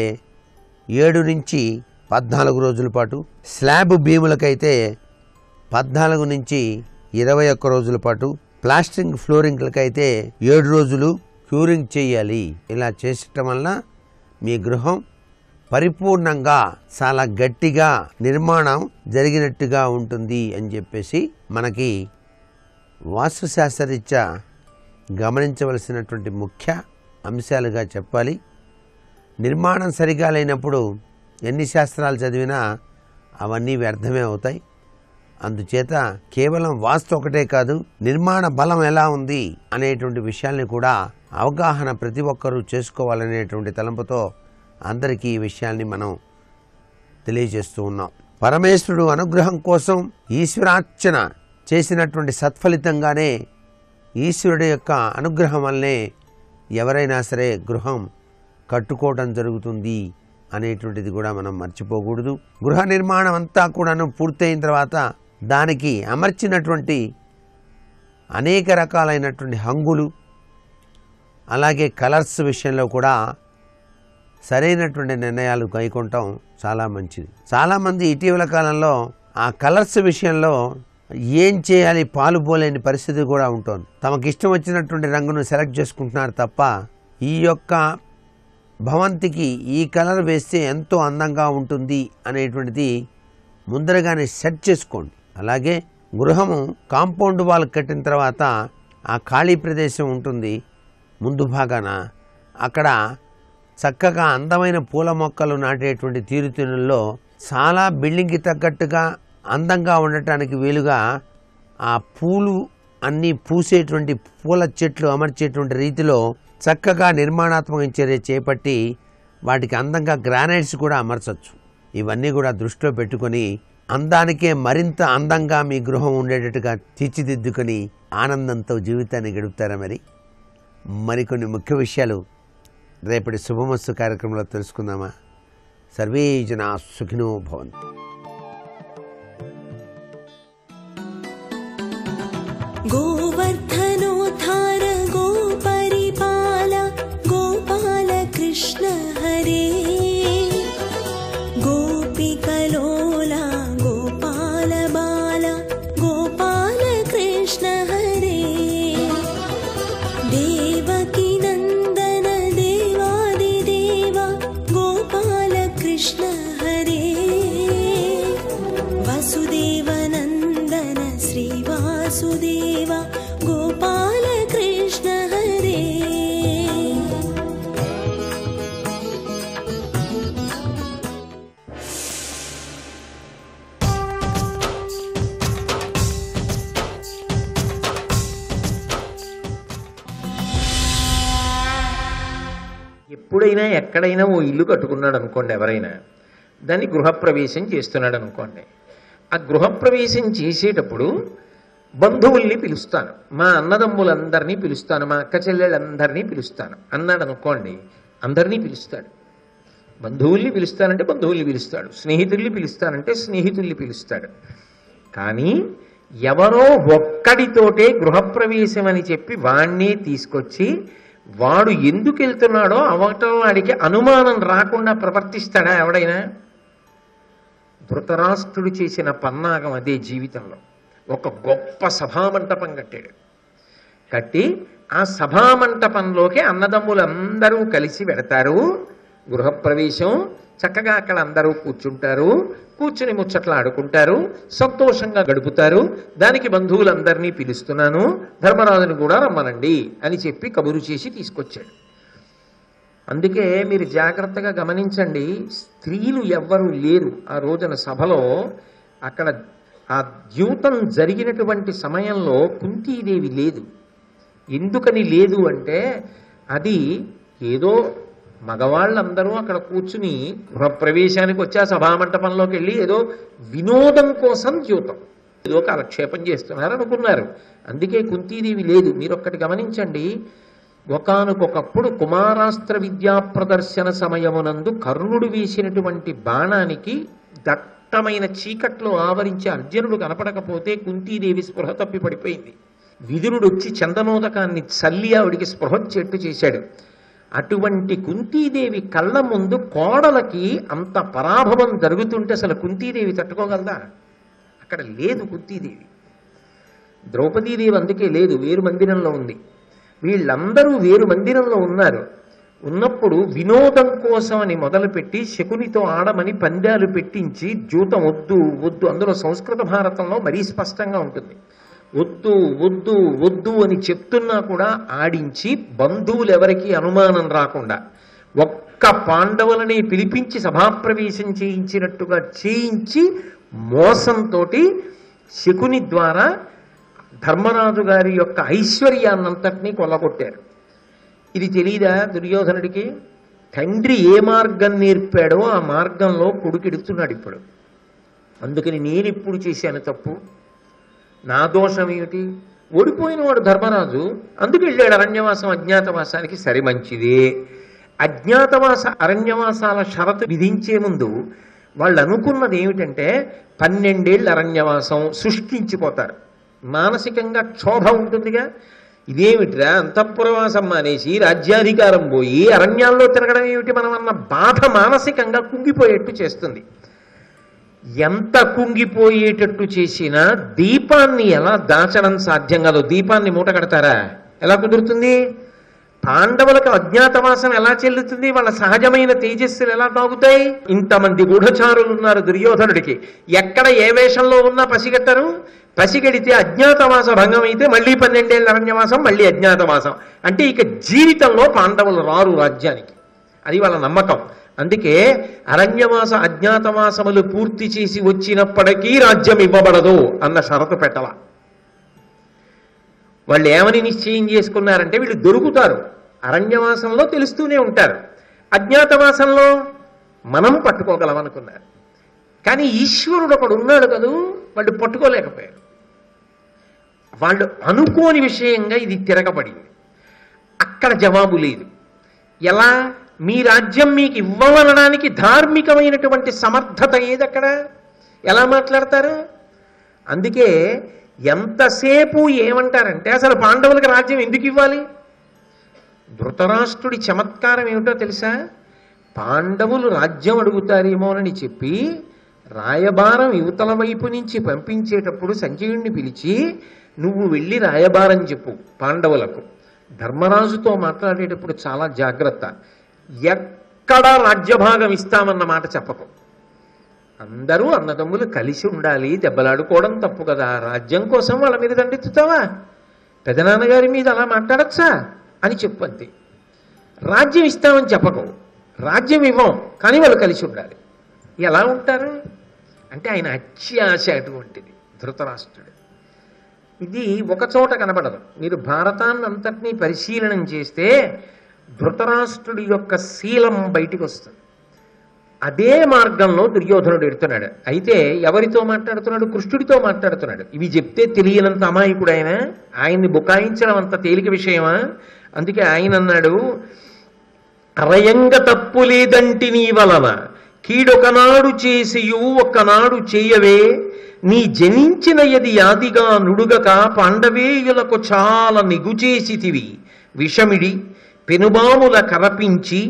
7 నుంచి 14 రోజుల పాటు, స్లాబ్ భీములకైతే 14 నుంచి 21 రోజుల పాటు, ప్లాస్టరింగ్ ఫ్లోరింగ్లకైతే 7 రోజులు క్యూరింగ్ చేయాలి. ఇలా చేసటం వల్ల మీ గృహం పరిపూర్ణంగా చాలా గట్టిగా నిర్మాణం జరిగినట్టుగా ఉంటుంది అని చెప్పేసి మనకి వాస్తుశాస్త్రరీత్యా గమనించవలసినటువంటి ముఖ్య అంశాలుగా చెప్పాలి. నిర్మాణం సరిగా లేనప్పుడు ఎన్ని శాస్త్రాలు చదివినా అవన్నీ వ్యర్థమే అవుతాయి. అందుచేత కేవలం వాస్తు ఒకటే కాదు, నిర్మాణ బలం ఎలా ఉంది అనేటువంటి విషయాల్ని కూడా అవగాహన ప్రతి ఒక్కరూ చేసుకోవాలనేటువంటి తలంపుతో అందరికీ ఈ విషయాల్ని మనం తెలియజేస్తూ ఉన్నాం. పరమేశ్వరుడు అనుగ్రహం కోసం ఈశ్వరార్చన చేసినటువంటి సత్ఫలితంగానే ఈశ్వరుడి యొక్క అనుగ్రహం వల్లనే ఎవరైనా సరే గృహం కట్టుకోవడం జరుగుతుంది అనేటువంటిది కూడా మనం మర్చిపోకూడదు. గృహ నిర్మాణం అంతా కూడాను పూర్తయిన తర్వాత దానికి అమర్చినటువంటి అనేక రకాలైనటువంటి హంగులు, అలాగే కలర్స్ విషయంలో కూడా సరైనటువంటి నిర్ణయాలు కైకొనటం చాలా మంచిది. చాలామంది ఇటీవల కాలంలో ఆ కలర్స్ విషయంలో ఏం చేయాలి పాలుపోలేని పరిస్థితి కూడా ఉంటుంది. తమకిష్టం వచ్చినటువంటి రంగును సెలెక్ట్ చేసుకుంటున్నారు తప్ప ఈ యొక్క భవంతికి ఈ కలర్ వేస్తే ఎంతో అందంగా ఉంటుంది అనేటువంటిది ముందరగానే సెట్ చేసుకోండి. అలాగే గృహము కాంపౌండ్ వాల్ కట్టిన తర్వాత ఆ ఖాళీ ప్రదేశం ఉంటుంది ముందు భాగాన, అక్కడ చక్కగా అందమైన పూల మొక్కలు నాటేటువంటి తీరుతెన్నుల్లో చాలా బిల్డింగ్కి తగ్గట్టుగా అందంగా ఉండటానికి వీలుగా ఆ పూలు అన్నీ పూసేటువంటి పూల చెట్లు అమర్చేటువంటి రీతిలో చక్కగా నిర్మాణాత్మక చర్య చేపట్టి వాటికి అందంగా గ్రానైట్స్ కూడా అమర్చవచ్చు. ఇవన్నీ కూడా దృష్టిలో పెట్టుకొని అందానికే మరింత అందంగా మీ గృహం ఉండేటట్టుగా తీర్చిదిద్దుకొని ఆనందంతో జీవితాన్ని గడుపుతారా? మరికొన్ని ముఖ్య విషయాలు రేపటి శుభమస్తు కార్యక్రమంలో తెలుసుకుందామా? సర్వే జనా సుఖినో భవంతు. गोवर्धनोद्धार गोपरिपाल गोपाल कृष्ण हरे गोपिकलोला गोपाल बाला ఎప్పుడైనా ఎక్కడైనా ఓ ఇల్లు కట్టుకున్నాడు అనుకోండి, ఎవరైనా దాన్ని గృహప్రవేశం చేస్తున్నాడు అనుకోండి, ఆ గృహప్రవేశం చేసేటప్పుడు బంధువుల్ని పిలుస్తాను, మా అన్నదమ్ములందరినీ పిలుస్తాను, మా అక్క చెల్లెళ్ళందరినీ పిలుస్తాను అన్నాడు అనుకోండి, అందరినీ పిలుస్తాడు. బంధువుల్ని పిలుస్తానంటే బంధువుల్ని పిలుస్తాడు, స్నేహితుల్ని పిలుస్తానంటే స్నేహితుల్ని పిలుస్తాడు. కానీ ఎవరో ఒక్కడితోటే గృహప్రవేశం అని చెప్పి వాణ్ణే తీసుకొచ్చి వాడు ఎందుకు వెళ్తున్నాడో అవటం వాడికి అనుమానం రాకుండా ప్రవర్తిస్తాడా ఎవడైనా? ధృతరాష్ట్రుడు చేసిన పన్నాగం అదే. జీవితంలో ఒక గొప్ప సభామంటపం కట్టాడు. కట్టి ఆ సభామంటపంలోకి అన్నదమ్ములందరూ కలిసి వెడతారు. గృహప్రవేశం, చక్కగా అక్కడ అందరూ కూర్చుంటారు, కూర్చుని ముచ్చట్లు ఆడుకుంటారు, సంతోషంగా గడుపుతారు. దానికి బంధువులందరినీ పిలుస్తున్నాను, ధర్మరాజుని కూడా రమ్మనండి అని చెప్పి కబురు చేసి తీసుకొచ్చాడు. అందుకే మీరు జాగ్రత్తగా గమనించండి, స్త్రీలు ఎవ్వరూ లేరు ఆ రోజున సభలో. అక్కడ ఆ ద్యూతం జరిగినటువంటి సమయంలో కుంతీదేవి లేదు. ఎందుకని లేదు అంటే, అది ఏదో మగవాళ్ళందరూ అక్కడ కూర్చుని గృహప్రవేశానికి వచ్చి ఆ సభామంటపంలోకి వెళ్ళి ఏదో వినోదం కోసం ద్యూతం, ఏదో కాలక్షేపం చేస్తున్నారు అనుకున్నారు. అందుకే కుంతీదేవి లేదు. మీరు ఒక్కటి గమనించండి, ఒకానొకప్పుడు కుమారాస్త్ర విద్యా ప్రదర్శన సమయమునందు కర్ణుడు వేసినటువంటి బాణానికి దట్టమైన చీకట్లో ఆవరించి అర్జునుడు కనపడకపోతే కుంతీదేవి స్పృహ తప్పి పడిపోయింది. విదురుడు వచ్చి చందనోదకాన్ని చల్లి ఆవిడికి స్పృహ చెట్టు చేశాడు. అటువంటి కుంతీదేవి కళ్ళ ముందు కోడలకి అంత పరాభవం జరుగుతుంటే అసలు కుంతీదేవి తట్టుకోగలదా? అక్కడ లేదు కుంతీదేవి. ద్రౌపదీదేవి అందుకే లేదు, వేరు మందిరంలో ఉంది. వీళ్ళందరూ వేరు మందిరంలో ఉన్నారు. ఉన్నప్పుడు వినోదం కోసం అని మొదలుపెట్టి శకునితో ఆడమని పందాలు పెట్టించి జూతం వద్దు వద్దు, అందులో సంస్కృత భారతంలో మరీ స్పష్టంగా ఉంటుంది, వద్దు వద్దు వద్దు అని చెప్తున్నా కూడా ఆడించి బంధువులు ఎవరికి అనుమానం రాకుండా ఒక్క పాండవులని పిలిపించి సభాప్రవేశం చేయించినట్టుగా చేయించి మోసంతో శకుని ద్వారా ధర్మరాజు గారి యొక్క ఐశ్వర్యాన్నంతటినీ కొల్లగొట్టారు. ఇది తెలీదా దుర్యోధనుడికి? తండ్రి ఏ మార్గం నేర్పాడో ఆ మార్గంలో కొడుకెడుతున్నాడు ఇప్పుడు. అందుకని నేను ఇప్పుడు చేశాను తప్పు, నా దోషం ఏమిటి? ఓడిపోయిన వాడు ధర్మరాజు, అందుకు వెళ్ళాడు అరణ్యవాసం అజ్ఞాతవాసానికి. సరి మంచిదే. అజ్ఞాతవాస అరణ్యవాసాల షరతు విధించే ముందు వాళ్ళు అనుకున్నది ఏమిటంటే 12 ఏళ్ళు అరణ్యవాసం సృష్టించిపోతారు. మానసికంగా క్షోభ ఉంటుందిగా, ఇదేమిట్రా అంతఃపురవాసం మానేసి రాజ్యాధికారం పోయి అరణ్యాల్లో తిరగడం ఏమిటి మనం అన్న బాధ మానసికంగా కుంగిపోయేట్టు చేస్తుంది. ఎంత కుంగిపోయేటట్టు చేసినా దీపాన్ని ఎలా దాచడం సాధ్యం కాదు. దీపాన్ని మూట కడతారా? ఎలా కుదురుతుంది? పాండవులకు అజ్ఞాతవాసం ఎలా చెల్లుతుంది? వాళ్ళ సహజమైన తేజస్సులు ఎలా తాగుతాయి? ఇంతమంది గూఢచారులు ఉన్నారు దుర్యోధనుడికి, ఎక్కడ ఏ వేషంలో ఉన్నా పసిగట్టరు. పసిగడితే అజ్ఞాతవాస భంగం అయితే మళ్ళీ 12 ఏళ్ళ అరణ్యవాసం, మళ్ళీ అజ్ఞాతవాసం. అంటే ఇక జీవితంలో పాండవులు రారు రాజ్యానికి, అది వాళ్ళ నమ్మకం. అందుకే అరణ్యవాస అజ్ఞాతవాసములు పూర్తి చేసి వచ్చినప్పటికీ రాజ్యం ఇవ్వబడదు అన్న షరతు పెట్టల. వాళ్ళు ఏమని నిశ్చయం చేసుకున్నారంటే, వీళ్ళు దొరుకుతారు అరణ్యవాసంలో, తెలుస్తూనే ఉంటారు, అజ్ఞాతవాసంలో మనం పట్టుకోగలం అనుకున్నారు. కానీ ఈశ్వరుడు ఒకడు ఉన్నాడు కదూ, వాళ్ళు పట్టుకోలేకపోయారు. వాళ్ళు అనుకోని విషయంగా ఇది తిరగబడింది. అక్కడ జవాబు లేదు. ఎలా? మీ రాజ్యం మీకు ఇవ్వమనడానికి ధార్మికమైనటువంటి సమర్థత ఏది అక్కడ? ఎలా మాట్లాడతారు? అందుకే ఎంతసేపు ఏమంటారంటే, అసలు పాండవులకు రాజ్యం ఎందుకు ఇవ్వాలి? ధృతరాష్ట్రుడి చమత్కారం ఏమిటో తెలుసా? పాండవులు రాజ్యం అడుగుతారేమోనని చెప్పి రాయబారం యువతల వైపు నుంచి పంపించేటప్పుడు సంజయుణ్ణి పిలిచి, నువ్వు వెళ్ళి రాయబారం చెప్పు పాండవులకు. ధర్మరాజుతో మాట్లాడేటప్పుడు చాలా జాగ్రత్త, ఎక్కడ రాజ్యభాగం ఇస్తామన్న మాట చెప్పకు. అందరూ అన్నదమ్ములు కలిసి ఉండాలి, దెబ్బలాడుకోవడం తప్పు కదా. రాజ్యం కోసం వాళ్ళ మీద దండెత్తుతావా? పెదనాన్నగారి మీద అలా మాట్లాడచ్చా అని చెప్పు అంతే. రాజ్యం ఇస్తామని చెప్పకు, రాజ్యం ఇవ్వం కానీ వాళ్ళు కలిసి ఉండాలి. ఎలా ఉంటారు అంటే ఆయన అత్యాశ అటువంటిది ధృతరాష్ట్రుడు. ఇది ఒక చోట కనబడదు. మీరు భారతాన్ని అంతటినీ పరిశీలనం చేస్తే ధృతరాష్ట్రుడి యొక్క శీలం బయటికి వస్తుంది. అదే మార్గంలో దుర్యోధనుడు ఎడుతున్నాడు. అయితే ఎవరితో మాట్లాడుతున్నాడు? కృష్ణుడితో మాట్లాడుతున్నాడు. ఇవి చెప్తే తెలియనంత అమాయకుడు ఆయన. ఆయన్ని బుకాయించడం అంత తేలిక విషయమా? అందుకే ఆయన అన్నాడు, అరయంగ తప్పు లేదంటి నీ వలన కీడొకనాడు చేసియు ఒక్కనాడు చేయవే, నీ జనించిన యది యాదిగా నుడుగక పాండవేయులకు చాలా నిగుచేసితివి. విషమిడి పెనుబాముల కరపించి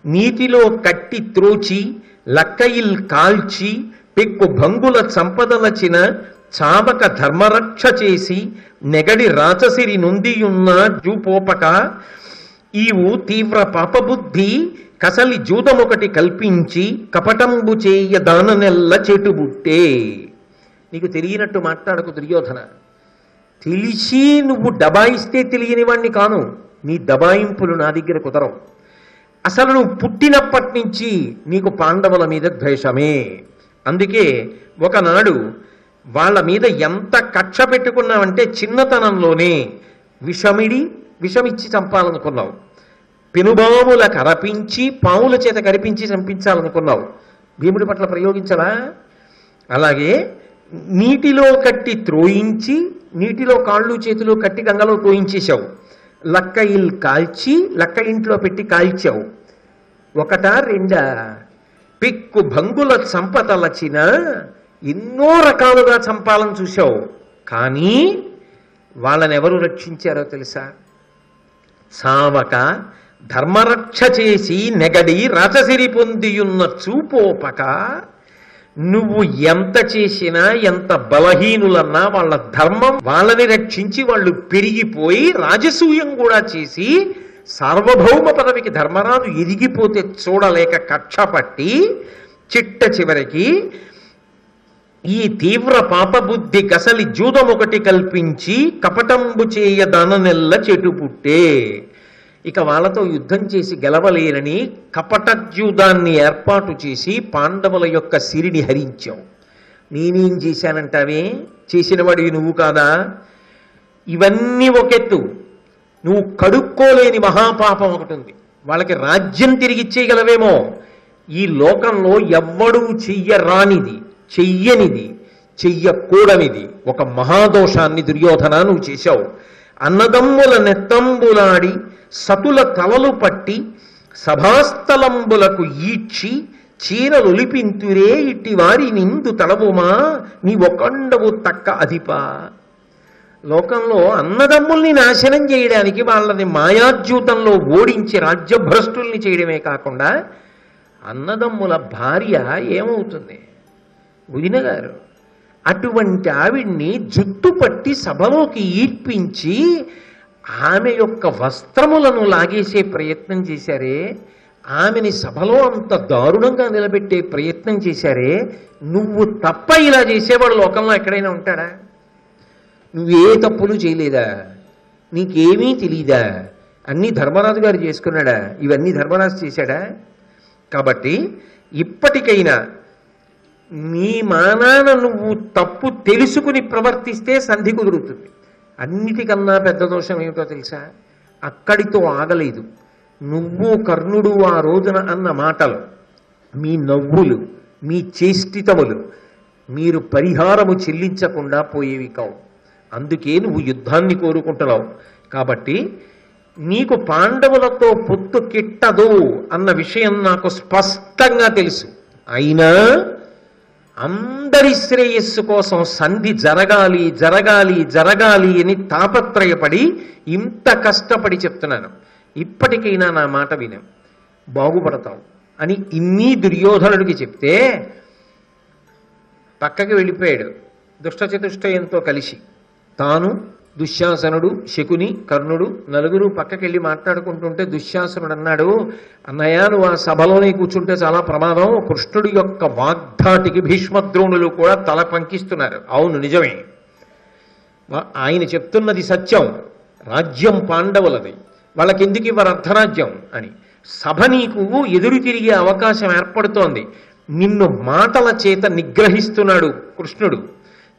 నీటిలో కట్టి త్రోచి లక్కయిల్ కాల్చి పెక్కు భంగుల సంపదలచిన చావక ధర్మరక్ష చేసి నెగడి రాచసిరి నొందియున్న జూపోపక ఈవు తీవ్ర పాపబుద్ధి కసలి జూదమొకటి కల్పించి కపటంబు చేయ దాననెల్ల చెటుబుట్టే. నీకు తెలియనట్టు మాట్లాడకు దుర్యోధన. తెలిసి నువ్వు దబాయిస్తే తెలియని వాణ్ణి కాను. నీ దబాయింపులు నా దగ్గర కుదరవు. అసలు నువ్వు పుట్టినప్పటి నుంచి నీకు పాండవుల మీద ద్వేషమే. అందుకే ఒకనాడు వాళ్ళ మీద ఎంత కక్ష పెట్టుకున్నావంటే చిన్నతనంలోనే విషమిచ్చి చంపాలనుకున్నావు. పెనుబాముల కరపించి పాముల చేత కరిపించి చంపించాలనుకున్నావు. భీముడి పట్ల ప్రయోగించవా? అలాగే నీటిలో కట్టి త్రోయించి నీటిలో కాళ్ళు చేతులు కట్టి గంగలో తోయించేశావు. లక్కయిల్ కాల్చి లక్క ఇంట్లో పెట్టి కాల్చావు. ఒకటా రెండా? పిక్కు భంగుల సంపదలచిన ఎన్నో రకాలుగా చంపాలని చూశావు. కానీ వాళ్ళని ఎవరు రక్షించారో తెలుసా? సావక ధర్మరక్ష చేసి నెగడి రాచసిరి పొందియున్న చూపోపక. నువ్వు ఎంత చేసినా ఎంత బలహీనులన్నా వాళ్ళ ధర్మం వాళ్ళని రక్షించి వాళ్ళు పెరిగిపోయి రాజసూయం కూడా చేసి సార్వభౌమ పదవికి ధర్మరాజు ఎదిగిపోతే చూడలేక కక్ష పట్టి చిట్ట చివరికి ఈ తీవ్ర పాపబుద్ధి గసలి జూదమొకటి కల్పించి కపటంబు చేయ దాననెల్ల చెటు పుట్టే. ఇక వాళ్ళతో యుద్ధం చేసి గెలవలేరని కపటజ్యూదాన్ని ఏర్పాటు చేసి పాండవుల యొక్క సిరిని హరించావు. నేనేం చేశానంటావే? చేసినవాడివి నువ్వు కాదా? ఇవన్నీ ఒకెత్తు. నువ్వు కడుక్కోలేని మహాపాపం ఒకటి ఉంది. వాళ్ళకి రాజ్యం తిరిగిచ్చేయగలవేమో. ఈ లోకంలో ఎవ్వడూ చెయ్యరానిది, చెయ్యనిది, చెయ్యకూడనిది ఒక మహాదోషాన్ని దుర్యోధన నువ్వు చేశావు. అన్నదమ్ముల నెత్తంబులాడి సతుల తలలు పట్టి సభాస్థలంబులకు ఈడ్చి చీరలొలిపింతురే ఇట్టి వారి నిందు తలవుమా నీ ఒకండవు తక్క అధిపా. లోకంలో అన్నదమ్ముల్ని నాశనం చేయడానికి వాళ్ళని మాయాద్యూతంలో ఓడించి రాజ్యభ్రష్టుల్ని చేయడమే కాకుండా అన్నదమ్ముల భార్య ఏమవుతుంది? వదిన గారు. అటువంటి ఆవిడ్ని జుట్టు పట్టి సభలోకి ఈడ్పించి ఆమె యొక్క వస్త్రములను లాగేసే ప్రయత్నం చేశారే, ఆమెని సభలో అంత దారుణంగా నిలబెట్టే ప్రయత్నం చేశారే, నువ్వు తప్ప ఇలా చేసేవాడు లోకంలో ఎక్కడైనా ఉంటాడా? నువ్వే తప్పులు చేయలేదా? నీకేమీ తెలీదా? అన్నీ ధర్మరాజు గారు చేసుకున్నాడా? ఇవన్నీ ధర్మరాజు చేశాడా? కాబట్టి ఇప్పటికైనా నీ మానాన నువ్వు తప్పు తెలుసుకుని ప్రవర్తిస్తే సంధి కుదురుతుంది. అన్నిటికన్నా పెద్ద దోషం ఏమిటో తెలుసా? అక్కడితో ఆగలేదు. నువ్వు కర్ణుడు ఆ రోజున అన్న మాటలు, మీ నవ్వులు, మీ చేష్టితములు మీరు పరిహారము చెల్లించకుండా పోయేవి కావు. అందుకే నువ్వు యుద్ధాన్ని కోరుకుంటున్నావు. కాబట్టి నీకు పాండవులతో పొత్తు కిట్టదు అన్న విషయం నాకు స్పష్టంగా తెలుసు. అయినా అందరి శ్రేయస్సు కోసం సంధి జరగాలి జరగాలి జరగాలి అని తాపత్రయపడి ఇంత కష్టపడి చెప్తున్నాను. ఇప్పటికైనా నా మాట విను, బాగుపడతావు అని ఇన్ని దుర్యోధనుడికి చెప్తే పక్కకి వెళ్ళిపోయాడు దుష్టచతుష్టయంతో కలిసి. తాను, దుశ్శాసనుడు, శకుని, కర్ణుడు నలుగురు పక్కకెళ్ళి మాట్లాడుకుంటుంటే దుశ్శాసనుడు అన్నాడు, అన్నయ్య నువ్వు ఆ సభలోనే కూర్చుంటే చాలా ప్రమాదం. కృష్ణుడి యొక్క వాగ్ధాటికి భీష్మద్రోణులు కూడా తల పంకిస్తున్నారు. అవును, నిజమే. ఆయన చెప్తున్నది సత్యం. రాజ్యం పాండవులది, వాళ్ళకెందుకు ఇవ్వరు అర్ధరాజ్యం అని. సభ నీకు ఎదురు తిరిగే అవకాశం ఏర్పడుతోంది. నిన్ను మాటల చేత నిగ్రహిస్తున్నాడు కృష్ణుడు.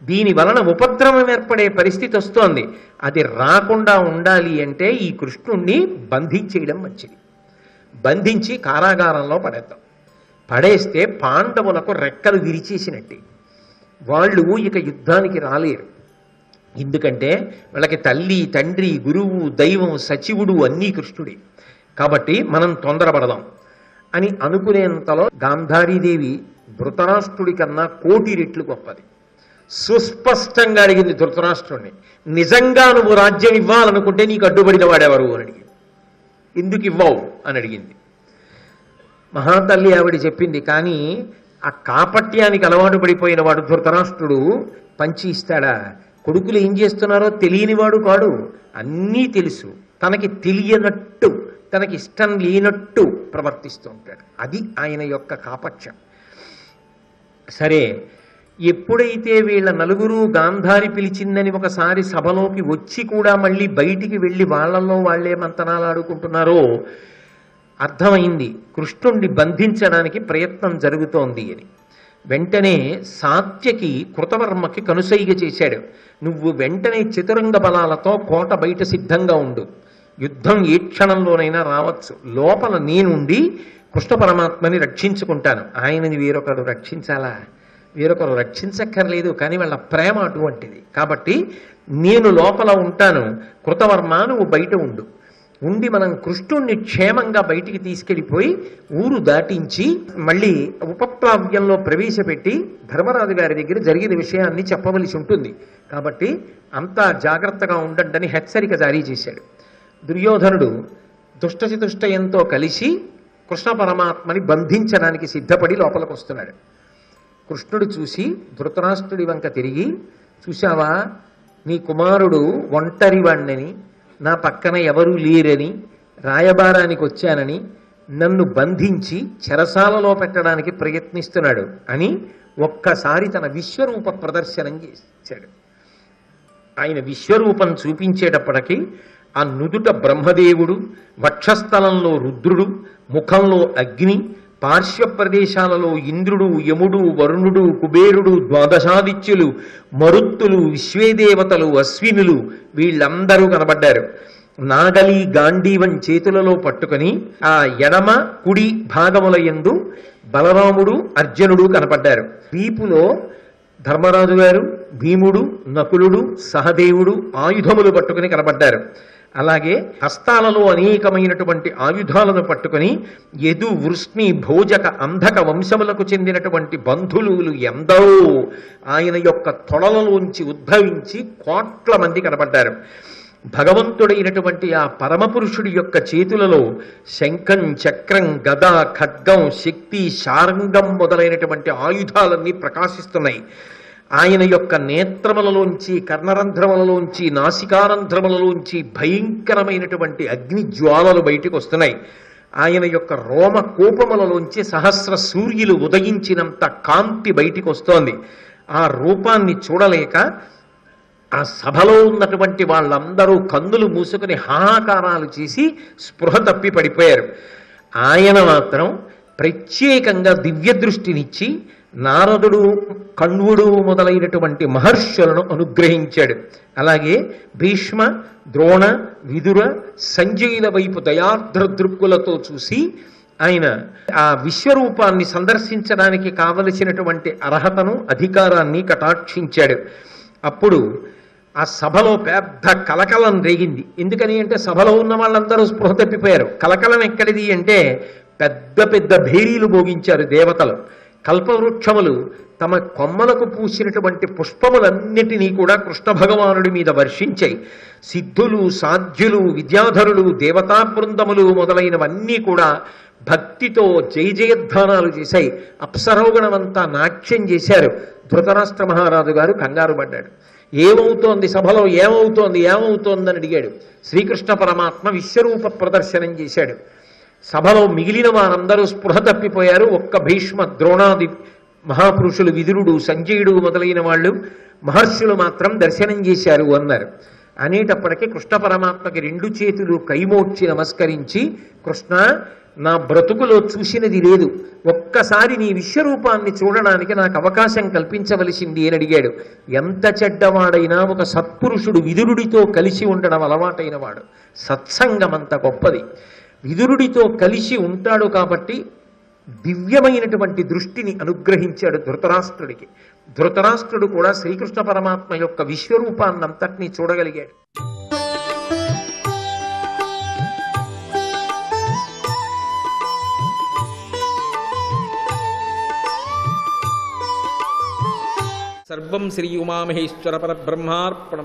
దీని వలన ఉపద్రవం ఏర్పడే పరిస్థితి వస్తోంది. అది రాకుండా ఉండాలి అంటే ఈ కృష్ణుణ్ణి బంధించేయడం మంచిది. బంధించి కారాగారంలో పడేద్దాం. పడేస్తే పాండవులకు రెక్కలు విరిచేసినట్టే. వాళ్ళు ఇక యుద్ధానికి రాలేరు. ఎందుకంటే వాళ్ళకి తల్లి, తండ్రి, గురువు, దైవం, సచివుడు అన్నీ కృష్ణుడే. కాబట్టి మనం తొందరపడదాం అని అనుకునేంతలో గాంధారీదేవి ధృతరాష్ట్రుడి కన్నా 1,000,000 రెట్లు గొప్పది. సుస్పష్టంగా అడిగింది ధృతరాష్ట్రుడిని, నిజంగా నువ్వు రాజ్యం ఇవ్వాలనుకుంటే నీకు అడ్డుపడిన వాడెవరు అని అడిగింది. ఎందుకు ఇవ్వవు అని అడిగింది. మహాతల్లి ఆవిడ చెప్పింది, కానీ ఆ కాపట్యానికి అలవాటు పడిపోయిన వాడు ధృతరాష్ట్రుడు పంచి ఇస్తాడా? కొడుకులు ఏం చేస్తున్నారో తెలియనివాడు కాడు, అన్నీ తెలుసు. తనకి తెలియనట్టు, తనకి ఇష్టం లేనట్టు ప్రవర్తిస్తూ ఉంటాడు. అది ఆయన యొక్క కాపట్యం. సరే, ఎప్పుడైతే వీళ్ళ నలుగురు గాంధారి పిలిచిందని ఒకసారి సభలోకి వచ్చి కూడా మళ్ళీ బయటికి వెళ్ళి వాళ్ళల్లో వాళ్లే మంతనాలు ఆడుకుంటున్నారో అర్థమైంది, కృష్ణుణ్ణి బంధించడానికి ప్రయత్నం జరుగుతోంది అని. వెంటనే సాత్యకి కృతవర్మకి కనుసైగ చేశాడు, నువ్వు వెంటనే చతురంగ బలాలతో కోట బయట సిద్ధంగా ఉండు, యుద్ధం ఏ క్షణంలోనైనా రావచ్చు, లోపల నేనుండి కృష్ణ పరమాత్మని రక్షించుకుంటాను. ఆయనని వేరొకరు రక్షించాలా? వేరొకరు రక్షించక్కర్లేదు, కానీ వాళ్ళ ప్రేమ అటువంటిది. కాబట్టి నేను లోపల ఉంటాను, కృతవర్మ నువ్వు బయట ఉండి మనం కృష్ణుణ్ణి క్షేమంగా బయటికి తీసుకెళ్ళిపోయి ఊరు దాటించి మళ్ళీ ఉపప్లావ్యంలో ప్రవేశపెట్టి ధర్మరాజు గారి దగ్గర జరిగిన విషయాన్ని చెప్పవలసి ఉంటుంది. కాబట్టి అంతా జాగ్రత్తగా ఉండండి హెచ్చరిక జారీ చేశాడు. దుర్యోధనుడు దుష్టచతుష్టయంతో కలిసి కృష్ణ పరమాత్మని బంధించడానికి సిద్ధపడి లోపలికి వస్తున్నాడు. కృష్ణుడు చూసి ధృతరాష్ట్రుడి వంక తిరిగి, చూశావా, నీ కుమారుడు ఒంటరివాణ్ణని, నా పక్కన ఎవరూ లేరని, రాయబారానికి వచ్చానని నన్ను బంధించి చెరసాలలో పెట్టడానికి ప్రయత్నిస్తున్నాడు అని ఒక్కసారి తన విశ్వరూప ప్రదర్శనం చేశాడు. ఆయన విశ్వరూపం చూపించేటప్పటికీ ఆ నుదుట బ్రహ్మదేవుడు, వక్షస్థలంలో రుద్రుడు, ముఖంలో అగ్ని, పార్శ్వ ప్రదేశాలలో ఇంద్రుడు, యముడు, వరుణుడు, కుబేరుడు, ద్వాదశాదిత్యులు, మరుత్తులు, విశ్వేదేవతలు, అశ్వినులు వీళ్ళందరూ కనబడ్డారు. నాగలి గాంధీవం చేతులలో పట్టుకొని ఆ ఎడమ కుడి భాగముల యందు బలరాముడు, అర్జునుడు కనపడ్డారు. వీపులో ధర్మరాజు గారు, భీముడు, నకులుడు, సహదేవుడు ఆయుధములు పట్టుకుని కనపడ్డారు. అలాగే హస్తాలలో అనేకమైనటువంటి ఆయుధాలను పట్టుకుని యదు, వృష్ణి, భోజక, అంధక వంశములకు చెందినటువంటి బంధువులు ఎందరో ఆయన యొక్క తొడలలోంచి ఉద్భవించి 1,00,00,000 మంది కనపడ్డారు. భగవంతుడైనటువంటి ఆ పరమపురుషుడి యొక్క చేతులలో శంఖం, చక్రం, గద, ఖడ్గం, శక్తి, శార్ంగం మొదలైనటువంటి ఆయుధాలన్నీ ప్రకాశిస్తున్నాయి. ఆయన యొక్క నేత్రములలోంచి, కర్ణరంధ్రములలోంచి, నాసికారంధ్రములలోంచి భయంకరమైనటువంటి అగ్ని జ్వాలలు బయటికి వస్తున్నాయి. ఆయన యొక్క రోమ కోపములలోంచి సహస్ర సూర్యులు ఉదయించినంత కాంతి బయటికి వస్తోంది. ఆ రూపాన్ని చూడలేక ఆ సభలో ఉన్నటువంటి వాళ్ళందరూ కన్నులు మూసుకుని హాహాకారాలు చేసి స్పృహ తప్పి పడిపోయారు. ఆయన మాత్రం ప్రత్యేకంగా దివ్య దృష్టినిచ్చి నారదుడు, కణ్వుడు మొదలైనటువంటి మహర్షులను అనుగ్రహించాడు. అలాగే భీష్మ, ద్రోణ, విదుర, సంజయుల వైపు దయార్ద్ర దృక్కులతో చూసి ఆయన ఆ విశ్వరూపాన్ని సందర్శించడానికి కావలసినటువంటి అర్హతను, అధికారాన్ని కటాక్షించాడు. అప్పుడు ఆ సభలో పెద్ద కలకలం రేగింది. ఎందుకని అంటే సభలో ఉన్న వాళ్ళందరూ స్పృహ తప్పిపోయారు. కలకలం ఎక్కడిది అంటే పెద్ద పెద్ద భేరీలు భోగించారు దేవతలు. కల్పవృక్షములు తమ కొమ్మలకు పూసినటువంటి పుష్పములన్నిటినీ కూడా కృష్ణ భగవానుడి మీద వర్షించాయి. సిద్ధులు, సాధ్యులు, విద్యాధరులు, దేవతా బృందములు మొదలైనవన్నీ కూడా భక్తితో జయ జయధ్వానాలు చేశాయి. అప్సరోగణమంతా నాట్యం చేశారు. ధృతరాష్ట్ర మహారాజు గారు కంగారు పడ్డాడు. ఏమవుతోంది సభలో, ఏమవుతోందని అడిగాడు. శ్రీకృష్ణ పరమాత్మ విశ్వరూప ప్రదర్శనం చేశాడు. సభలో మిగిలిన వారందరూ స్పృహ తప్పిపోయారు. ఒక్క భీష్మ, ద్రోణాది మహాపురుషులు, విదురుడు, సంజయుడు మొదలైన వాళ్ళు, మహర్షులు మాత్రం దర్శనం చేశారు అన్నారు. అనేటప్పటికీ కృష్ణ పరమాత్మకి 2 చేతులు కైమోడ్చి నమస్కరించి, కృష్ణ, నా బ్రతుకులో చూసినది లేదు, ఒక్కసారి నీ విశ్వరూపాన్ని చూడడానికి నాకు అవకాశం కల్పించవలసింది అని అడిగాడు. ఎంత చెడ్డవాడైనా ఒక సత్పురుషుడు విదురుడితో కలిసి ఉండడం అలవాటైన వాడు. సత్సంగం అంత గొప్పది. విదురుడితో కలిసి ఉంటాడు కాబట్టి దివ్యమైనటువంటి దృష్టిని అనుగ్రహించాడు ధృతరాష్ట్రుడికి. ధృతరాష్ట్రుడు కూడా శ్రీకృష్ణ పరమాత్మ యొక్క విశ్వరూపాన్నంతటినీ చూడగలిగాడు. సర్వం శ్రీ ఉమామహేశ్వర పరబ్రహ్మార్పణం.